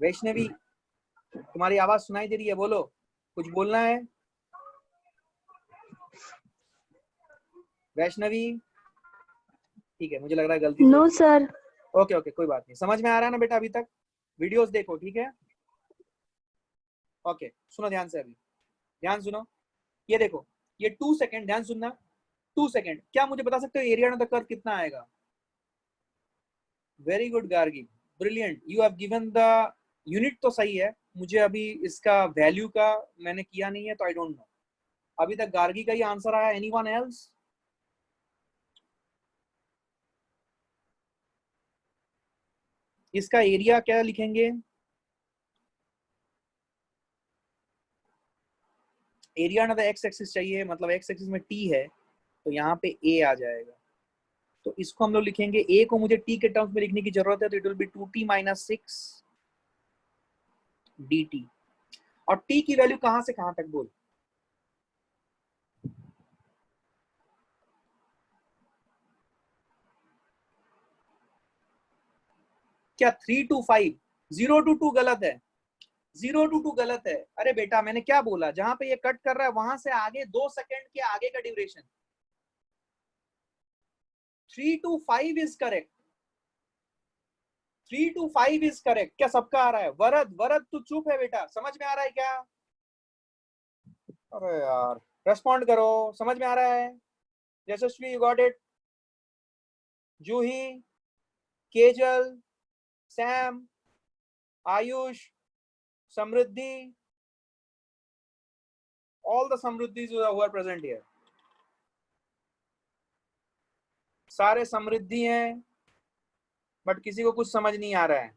Vaishnavi तुम्हारी आवाज सुनाई दे रही है, बोलो, कुछ बोलना है? वैष्णवी ठीक है, मुझे लग रहा है गलती से। No sir. ओके ओके कोई बात नहीं, समझ में आ रहा है ना बेटा अभी तक? वीडियोस देखो, ठीक है। ओके सुनो ध्यान से, अभी ध्यान सुनो। ये देखो, ये 2 सेकंड, ध्यान सुनना, 2 सेकंड। क्या मुझे बता सकते हो एरिया ऑफ द कर्व कितना आएगा? Very good Gargi, brilliant, you have given the unit तो सही है। मुझे अभी इसका वैल्यू का मैंने किया नहीं है तो आई डोंट नो। अभी तक गार्गी का ही आंसर आया, एनीवन एल्स? इसका एरिया क्या लिखेंगे? एरिया ना तो एक्स एक्सिस चाहिए, मतलब एक्स एक्सिस में टी है तो यहाँ पे ए आ जाएगा। तो इसको हम लोग लिखेंगे, ए को मुझे टी के टर्म्स में लिखने की जरूरत है, तो it will be 2t-6 dt। और टी की वैल्यू कहां से कहां तक बोल? क्या 3 to 5? 0 to 2 गलत है, 0 to 2 गलत है। अरे बेटा मैंने क्या बोला, जहां पे ये कट कर रहा है वहां से आगे 2 सेकंड के आगे का duration. 3 to 5 is correct, 3 to 5 is correct. क्या सबका आ रहा है? वरद, वरद तू चुप है बेटा, समझ में आ रहा है क्या? अरे यार रेस्पॉन्ड करो, समझ में आ रहा है? Yashasvi you got it? Juhi, Kejal, Sam, Ayush, Samriddhi, all the Samriddhis who are present here, सारे समृद्धि हैं, बट किसी को कुछ समझ नहीं आ रहा है।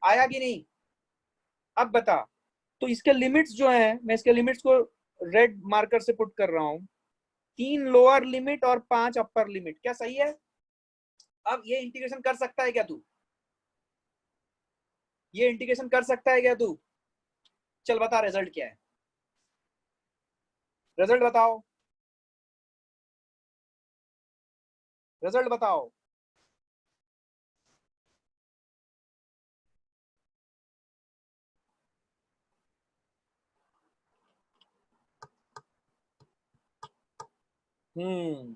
आया कि नहीं? अब बता। तो इसके लिमिट्स जो हैं, मैं इसके लिमिट्स को रेड मार्कर से पुट कर रहा हूं, 3 लोअर लिमिट और 5 अपर लिमिट। क्या सही है? अब ये इंटीग्रेशन कर सकता है क्या तू? ये इंटीग्रेशन कर सकता है क्या तू? चल बता रिजल्ट क्या है, रिजल्ट बताओ, रिजल्ट बताओ। हम्म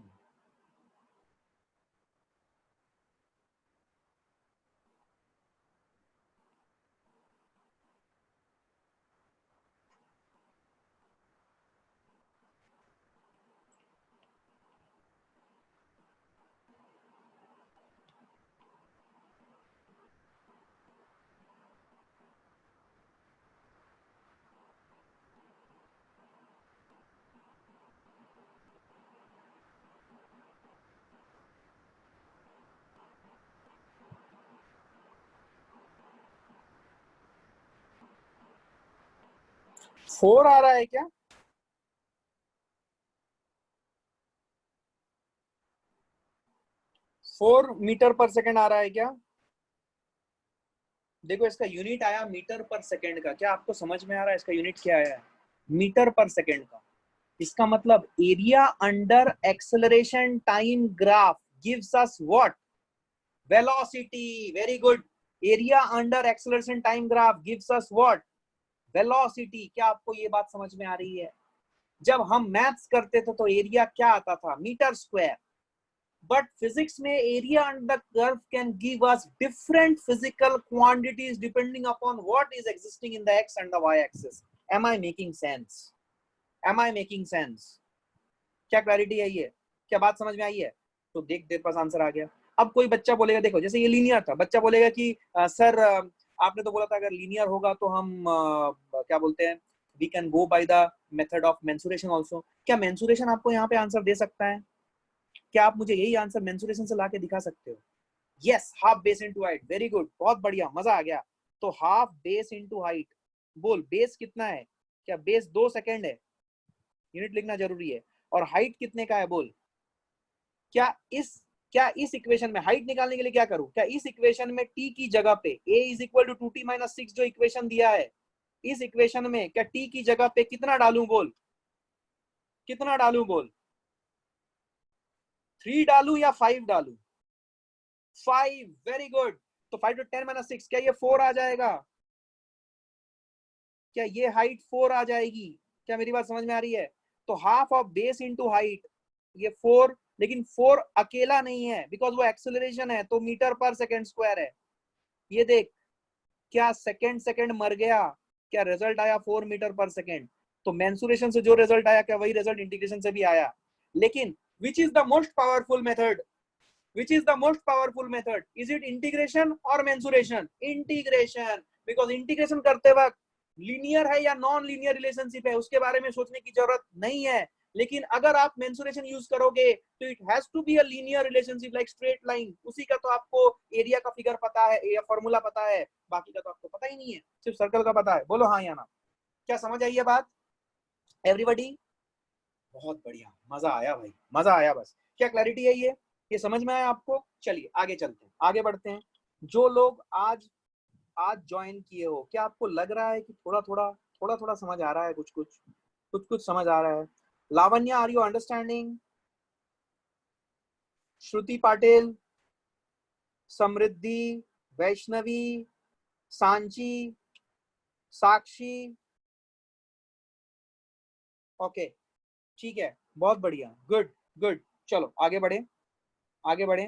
4 आ रहा है क्या? फोर मीटर पर सेकेंड आ रहा है क्या? देखो इसका यूनिट आया मीटर पर सेकेंड का, क्या आपको समझ में आ रहा है इसका यूनिट क्या आया है? मीटर पर सेकेंड का। इसका मतलब area under acceleration time graph gives us what? Velocity. Very good. Area under acceleration time graph gives us what? Velocity. क्या आपको ये बात समझ में आ रही है? जब हम मैथ्स करते थे तो एरिया क्या आता था? Metre square. बट फिजिक्स में area under curve can give us different physical quantities depending upon what is existing in the X and the Y axis. Am I making sense? Am I making sense? क्या clarity है ये? क्या बात समझ में आई है? तो देख तेरे पास आंसर आ गया। अब कोई बच्चा बोलेगा, देखो जैसे ये लीनियर था, बच्चा बोलेगा कि सर आपने तो बोला था अगर लीनियर होगा तो हम क्या बोलते हैं, we can go by the method of mensuration also. क्या मेंसुरेशन आपको यहाँ पे आंसर दे सकता है? क्या आप मुझे यही आंसर मेंसुरेशन से लाके दिखा सकते हो? Yes, half base into height. Very good, बहुत बढ़िया, मजा आ गया। तो हाफ बेस इनटू हाइट। बोल बेस कितना है? क्या बेस 2 सेकेंड है? यूनिट लिखना जरूरी है। और हाइट कितने का है बोल? क्या इस क्या इस इक्वेशन में हाइट निकालने के लिए क्या करूं? क्या इस इक्वेशन में t की जगह पे a is equal to 2t minus 6 जो इक्वेशन दिया है, इस इक्वेशन में क्या t की जगह पे कितना डालूं बोल? कितना डालूं बोल? 3 डालूं या 5 डालूं? 5। Very good. तो 5 to 10 माइनस 6, क्या ये 4 आ जाएगा? क्या ये हाइट 4 आ जाएगी? क्या मेरी बात समझ में आ रही है? तो half of base into height, ये 4। लेकिन 4 अकेला नहीं है बिकॉज वो एक्सेलरेशन है, तो मीटर पर सेकेंड स्क्वायर है। ये देख, क्या सेकेंड सेकेंड मर गया? क्या रिजल्ट आया 4 मीटर पर सेकेंड? तो मेंसुरेशन से जो रिजल्ट आया, क्या वही रिजल्ट इंटीग्रेशन से भी आया? लेकिन which is the most powerful method? Which is the most powerful method? Is it integration or mensuration? Integration. Because integration करते वक्त लीनियर है या नॉन लीनियर रिलेशनशिप है उसके बारे में सोचने की जरूरत नहीं है। लेकिन अगर आप मेंसुरेशन यूज करोगे तो it has to be a linear relationship like straight line. उसी का तो आपको एरिया का फिगर पता है या फॉर्मूला पता है, बाकी का तो आपको पता ही नहीं है, सिर्फ सर्कल का पता है। बोलो हाँ या ना। क्या समझ आई है बात एवरीबॉडी? बहुत बढ़िया, मजा आया भाई, मजा आया। बस क्या क्लैरिटी है ये समझ में आया आपको? चलिए आगे चलते हैं, आगे बढ़ते हैं। जो लोग आज आज ज्वाइन किए हो, क्या आपको लग रहा है कि थोड़ा थोड़ा समझ आ रहा है? कुछ कुछ समझ आ रहा है? Lavanya, are you understanding? Shruti Patil, Samriddhi, Vaishnavi, Sanchi, Sakshi, okay ठीक है, बहुत बढ़िया, गुड गुड। चलो आगे बढ़े, आगे बढ़े।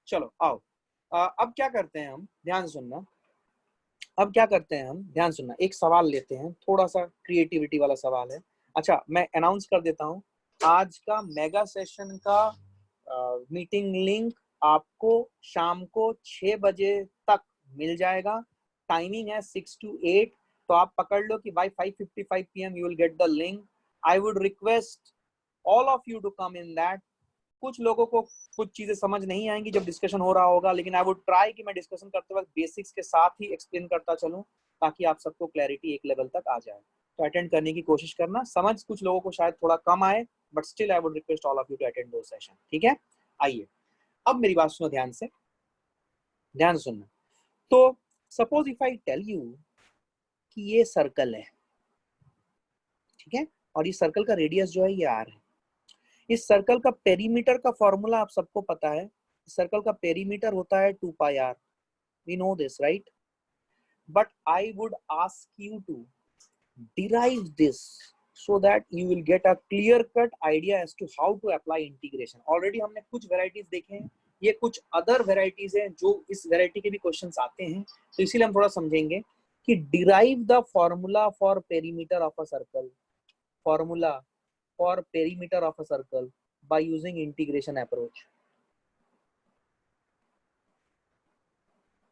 चलो आओ। अब क्या करते हैं हम, ध्यान से सुनना। अब क्या करते हैं हम, ध्यान सुनना, एक सवाल लेते हैं, थोड़ा सा क्रिएटिविटी वाला सवाल है। अच्छा मैं अनाउंस कर देता हूँ, आज का मेगा सेशन का मीटिंग लिंक आपको शाम को 6 बजे तक मिल जाएगा। टाइमिंग है 6 to 8। तो आप पकड़ लो कि by 5:55 PM you will get the link. I would request all of you to come in that. कुछ लोगों को कुछ चीजें समझ नहीं आएंगी जब डिस्कशन हो रहा होगा, लेकिन आई वुड ट्राई कि मैं डिस्कशन करते वक्त बेसिक्स के साथ ही एक्सप्लेन करता चलूं ताकि आप सबको क्लैरिटी एक लेवल तक आ जाए। तो अटेंड करने की कोशिश करना। समझ कुछ लोगों को शायद थोड़ा कम आए, but still I would request all of you to attend दो सेशन। ठीक है, आइए अब मेरी बात सुनो ध्यान से, ध्यान सुनना। तो suppose if I tell you कि ये सर्कल है, ठीक है, और इस सर्कल का रेडियस जो है ये आर है। इस सर्कल का पेरीमीटर का फॉर्मूला आप सबको पता है। सर्कल का पेरीमीटर होता है 2 pi r. We know this right? But I would ask you to derive this so that you will get a clear cut idea as to how to apply integration. Already हमने कुछ varieties देखे हैं, ये कुछ other varieties हैं जो इस variety के भी questions आते हैं, तो इसीलिए हम थोड़ा समझेंगे कि derive the formula for perimeter of a circle, formula for perimeter of a circle by using integration approach.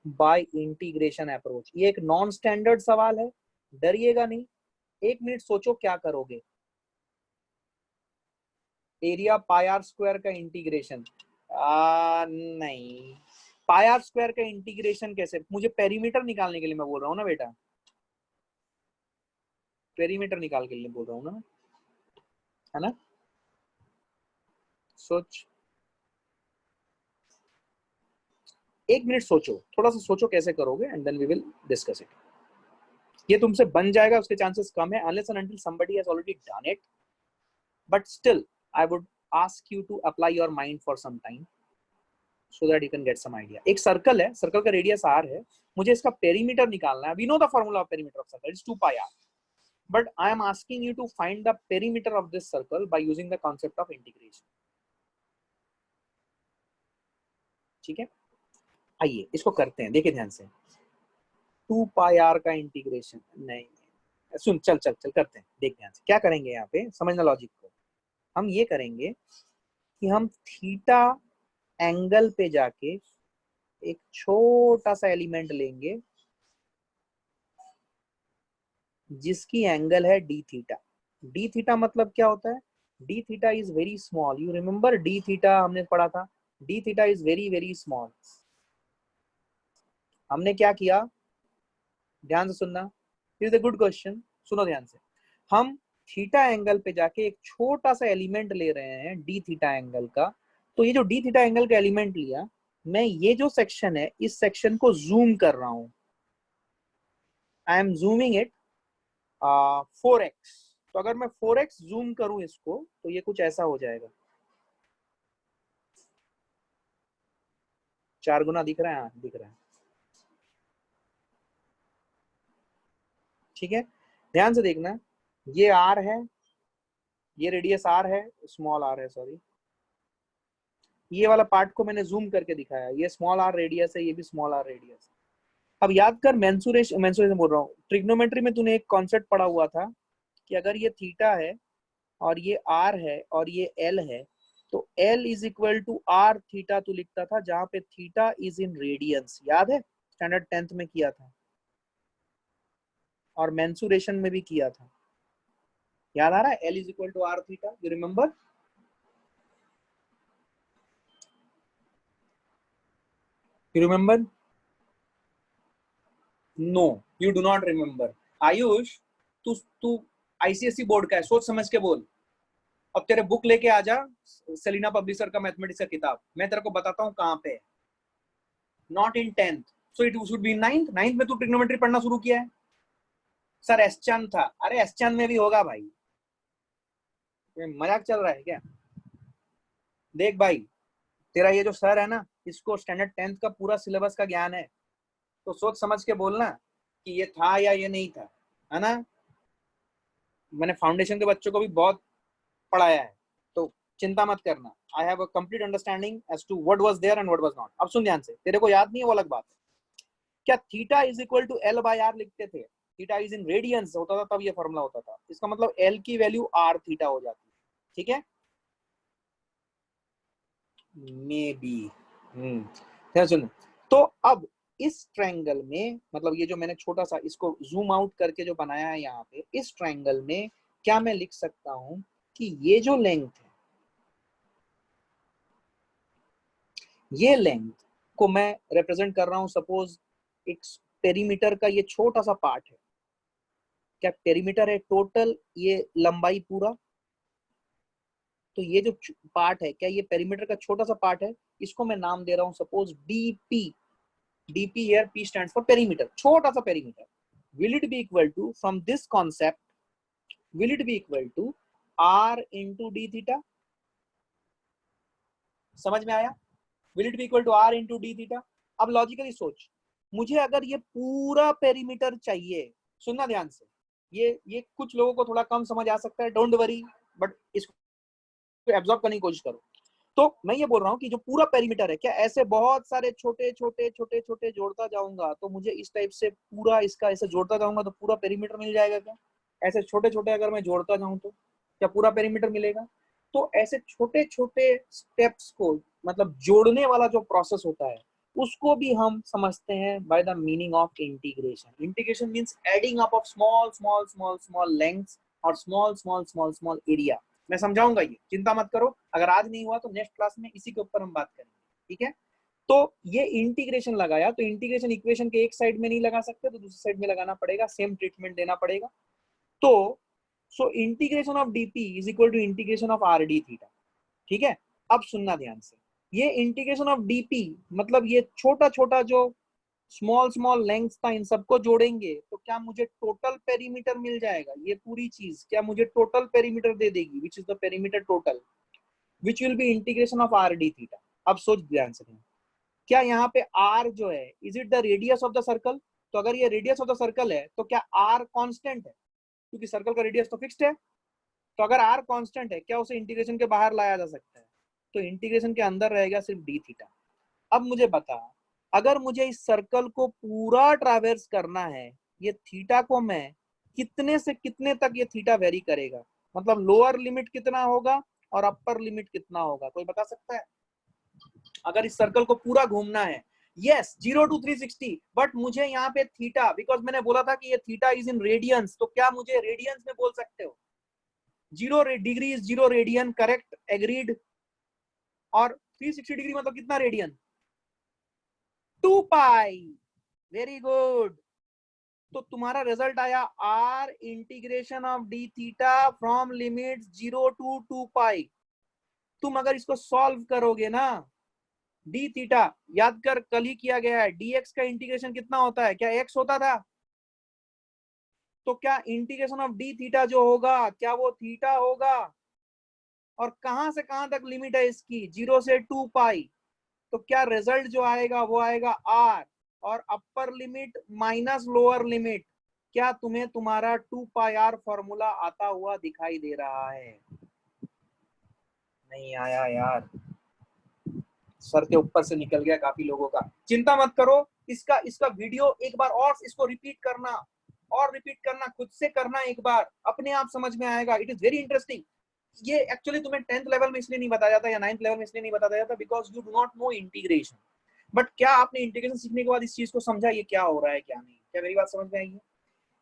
By integration approach, ये एक नॉन स्टैंडर्ड सवाल है, डरिएगा नहीं। 1 मिनट सोचो क्या करोगे। एरिया पाई आर स्क्वायर का इंटीग्रेशन, नहीं, पाई आर स्क्वायर का इंटीग्रेशन कैसे? मुझे पेरीमीटर निकालने के लिए मैं बोल रहा हूँ ना बेटा। पेरीमीटर निकाल के लिए बोल रहा हूँ ना, है ना? सोच, 1 मिनट सोचो, थोड़ा सा सोचो कैसे करोगे, and then we will discuss it. ये तुमसे बन जाएगा उसके चांसेस कम है, unless and until somebody has already done it, but still I would ask you to apply your mind for some time so that you can get some idea। एक circle है, circle का radius r है, मुझे इसका perimeter निकालना है। We know the formula of perimeter of circle, it's 2 pi r, but I am asking you to find the perimeter of this circle by using the concept of integration। ठीक है, आइए इसको करते हैं, देखिए ध्यान से। 2 पाई आर का इंटीग्रेशन, नहीं सुन, चल चल चल करते हैं, देख ध्यान से क्या करेंगे यहाँ पे, समझना लॉजिक को। हम ये करेंगे कि हम थीटा एंगल पे जाके एक छोटा सा एलिमेंट लेंगे जिसकी एंगल है डी थीटा। डी थीटा मतलब क्या होता है? D theta is very small, you remember D theta हमने पढ़ा था, D theta is very very small. हमने क्या किया, ध्यान से सुनना, इज अ गुड क्वेश्चन, सुनो ध्यान से। हम थीटा एंगल पे जाके एक छोटा सा एलिमेंट ले रहे हैं डी थीटा एंगल का। तो ये जो डी थीटा एंगल का एलिमेंट लिया, मैं ये जो सेक्शन है इस सेक्शन को जूम कर रहा हूं, I am zooming it 4x। तो अगर मैं 4x जूम करूं इसको तो ये कुछ ऐसा हो जाएगा, 4 गुना दिख रहा है, हाँ दिख रहा है। ठीक है, ध्यान से देखना, ये r है, ये रेडियस r है, स्मॉल r है, सॉरी, ये वाला पार्ट को मैंने जूम करके दिखाया, ये स्मॉल r रेडियस है, ये भी स्मॉल r रेडियस है। अब याद कर, मेंसुरेशन बोल रहा हूँ, ट्रिग्नोमेट्री में तूने एक कॉन्सेप्ट पढ़ा हुआ था कि अगर ये थीटा है और ये r है और ये l है, तो l is equal to r theta तू लिखता था, जहां पे थीटा इज इन रेडियंस, याद है? स्टैंडर्ड 10th में किया था और मेंसुरेशन में भी किया था, याद आ रहा है? l is equal to r theta, you remember? You remember? No, you do not remember. Ayush, तू तू आईसीएसई बोर्ड का है, सोच समझ के बोल। अब तेरे बुक लेके आ जा, सेलिना पब्लिशर का मैथमेटिक्स का किताब, मैं तेरे को बताता हूँ कहाँ पे है। Not in 10th, so it should be 9th। 9th में तू ट्रिग्नोमेट्री पढ़ना शुरू किया है? सर एसचान था, अरे एसचान में भी होगा भाई, मजाक चल रहा है क्या? देख भाई, तेरा ये जो सर है ना, इसको स्टैंडर्ड 10th का पूरा सिलेबस का ज्ञान है, तो सोच समझ के बोलना कि ये था या ये नहीं था, है ना? मैंने फाउंडेशन के बच्चों को भी बहुत पढ़ाया है, तो चिंता मत करना, I have a complete understanding as to what was there and what was not. अब सुन ध्यान से, तेरे को याद नहीं है वो अलग बात है, क्या theta is equal to L by R लिखते थे? थीटा इज इन रेडियंस होता था तब ये फॉर्मूला होता था, इसका मतलब एल की वैल्यू आर थीटा हो जाती है। ठीक है, मे बी। सुन, तो अब इस ट्रायंगल में, मतलब ये जो मैंने छोटा सा इसको जूम आउट करके जो बनाया है यहाँ पे, इस ट्रायंगल में क्या मैं लिख सकता हूं कि ये जो लेंथ है, ये लेंथ को मैं रिप्रेजेंट कर रहा हूं, सपोज एक पेरीमीटर का ये छोटा सा पार्ट है। क्या पेरीमीटर है टोटल ये लंबाई पूरा? तो ये जो पार्ट है, क्या ये पेरीमीटर का छोटा सा पार्ट है? इसको मैं नाम दे रहा हूं suppose DP. DP here, P stands for perimeter, छोटा सा perimeter. Will it be equal to, from this concept, will it be equal to r into D theta? समझ में आया? Will it be equal to r into D theta. अब logically सोच, मुझे अगर ये पूरा पेरीमीटर चाहिए, सुनना ध्यान से, ये कुछ लोगों को थोड़ा कम समझ आ सकता है, डोंट वरी, बट इसको एब्जॉर्ब करने की कोशिश करो। तो मैं ये बोल रहा हूँ कि जो पूरा पेरीमीटर है, क्या ऐसे बहुत सारे छोटे छोटे छोटे छोटे जोड़ता जाऊंगा तो मुझे इस टाइप से पूरा इसका ऐसे जोड़ता जाऊंगा तो पूरा पेरीमीटर मिल जाएगा क्या? ऐसे छोटे छोटे अगर मैं जोड़ता जाऊं तो क्या पूरा पेरीमीटर मिलेगा? तो ऐसे छोटे छोटे स्टेप्स को, मतलब जोड़ने वाला जो प्रोसेस होता है, उसको भी हम समझते हैं by the meaning of integration. Integration means adding up of small small small small lengths और small small small small area. मैं समझाऊंगा, ये चिंता मत करो, अगर आज नहीं हुआ तो नेक्स्ट क्लास में इसी के ऊपर हम बात करेंगे। ठीक है, तो ये इंटीग्रेशन लगाया, तो इंटीग्रेशन इक्वेशन के एक साइड में नहीं लगा सकते, तो दूसरी साइड में लगाना पड़ेगा, सेम ट्रीटमेंट देना पड़ेगा। तो so integration of DP is equal to integration of R D theta. ठीक है, अब सुनना ध्यान से, ये इंटीग्रेशन ऑफ डीपी मतलब ये छोटा छोटा जो स्मॉल स्मॉल लेंथ्स था इन सबको जोड़ेंगे तो क्या मुझे टोटल पेरीमीटर मिल जाएगा, ये पूरी चीज क्या मुझे टोटल पेरीमीटर दे देगी, which is the perimeter total, which will be integration of R D theta. अब सोच ध्यान से, क्या यहाँ पे आर जो है is it the radius of the circle, तो अगर ये रेडियस ऑफ द सर्कल है तो क्या आर कांस्टेंट है, क्योंकि सर्कल का रेडियस तो फिक्स्ड है। तो अगर आर कांस्टेंट है क्या उसे इंटीग्रेशन के बाहर लाया जा सकता है, तो इंटीग्रेशन के अंदर रहेगा सिर्फ डी थीटा। अब मुझे बता, अगर मुझे इस सर्कल को पूरा ट्रैवर्स करना है, ये थीटा को मैं कितने से कितने तक ये थीटा वेरी करेगा, मतलब लोअर लिमिट कितना होगा और अपर लिमिट कितना होगा, कोई बता सकता है? अगर इस सर्कल को पूरा घूमना है, यस 0 to 360, बट मुझे यहाँ पे थीटा, बिकॉज मैंने बोला था कि ये थीटा इज इन रेडियंस, तो क्या मुझे रेडियंस में बोल सकते हो? 0 degree is 0 radian, correct, agreed. और 360 डिग्री मतलब कितना रेडियन? 2 पाई, वेरी गुड। तो तुम्हारा रिजल्ट आया R integration of D theta from limit 0 to 2 pi. तुम अगर इसको सॉल्व करोगे ना, डी थीटा याद कर कल ही किया गया है, dx का इंटीग्रेशन कितना होता है, क्या x होता था? तो क्या इंटीग्रेशन ऑफ डी थीटा जो होगा क्या वो थीटा होगा? और कहां से कहां तक लिमिट है इसकी, 0 से 2 पाई। तो क्या रिजल्ट जो आएगा वो आएगा आर, और upper limit minus lower limit, क्या तुम्हें तुम्हारा 2 पाई आर फॉर्मूला आता हुआ दिखाई दे रहा है? नहीं आया यार, सर के ऊपर से निकल गया काफी लोगों का। चिंता मत करो, इसका इसका वीडियो एक बार और इसको रिपीट करना, और रिपीट करना, खुद से करना एक बार, अपने आप समझ में आएगा। It is very interesting. ये एक्चुअली तुम्हें 10th लेवल में इसलिए नहीं बताया जाता या 9th लेवल में इसलिए नहीं बताया जाता because you do not know integration. But क्या आपने इंटीग्रेशन सीखने के बाद इस चीज को समझा ये क्या हो रहा है क्या नहीं, क्या मेरी बात समझ में आई है?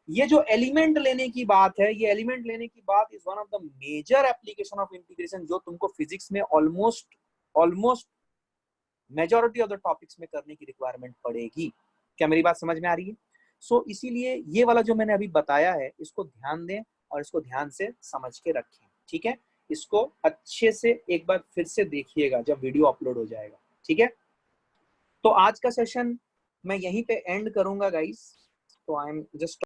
ये जो एलिमेंट लेने की बात है, ये एलिमेंट लेने की बात is one of the major application of integration, जो तुमको फिजिक्स में almost almost majority of the topics में करने की रिक्वायरमेंट पड़ेगी। क्या मेरी बात समझ में आ रही है? सो इसीलिए ये वाला जो मैंने अभी बताया है इसको ध्यान दें और इसको ध्यान से समझ के रखें। ठीक है, इसको अच्छे से एक बार फिर से देखिएगा जब वीडियो अपलोड हो जाएगा। ठीक है, तो आज का सेशन मैं यहीं पे एंड करूंगा गाइस। तो आई एम जस्ट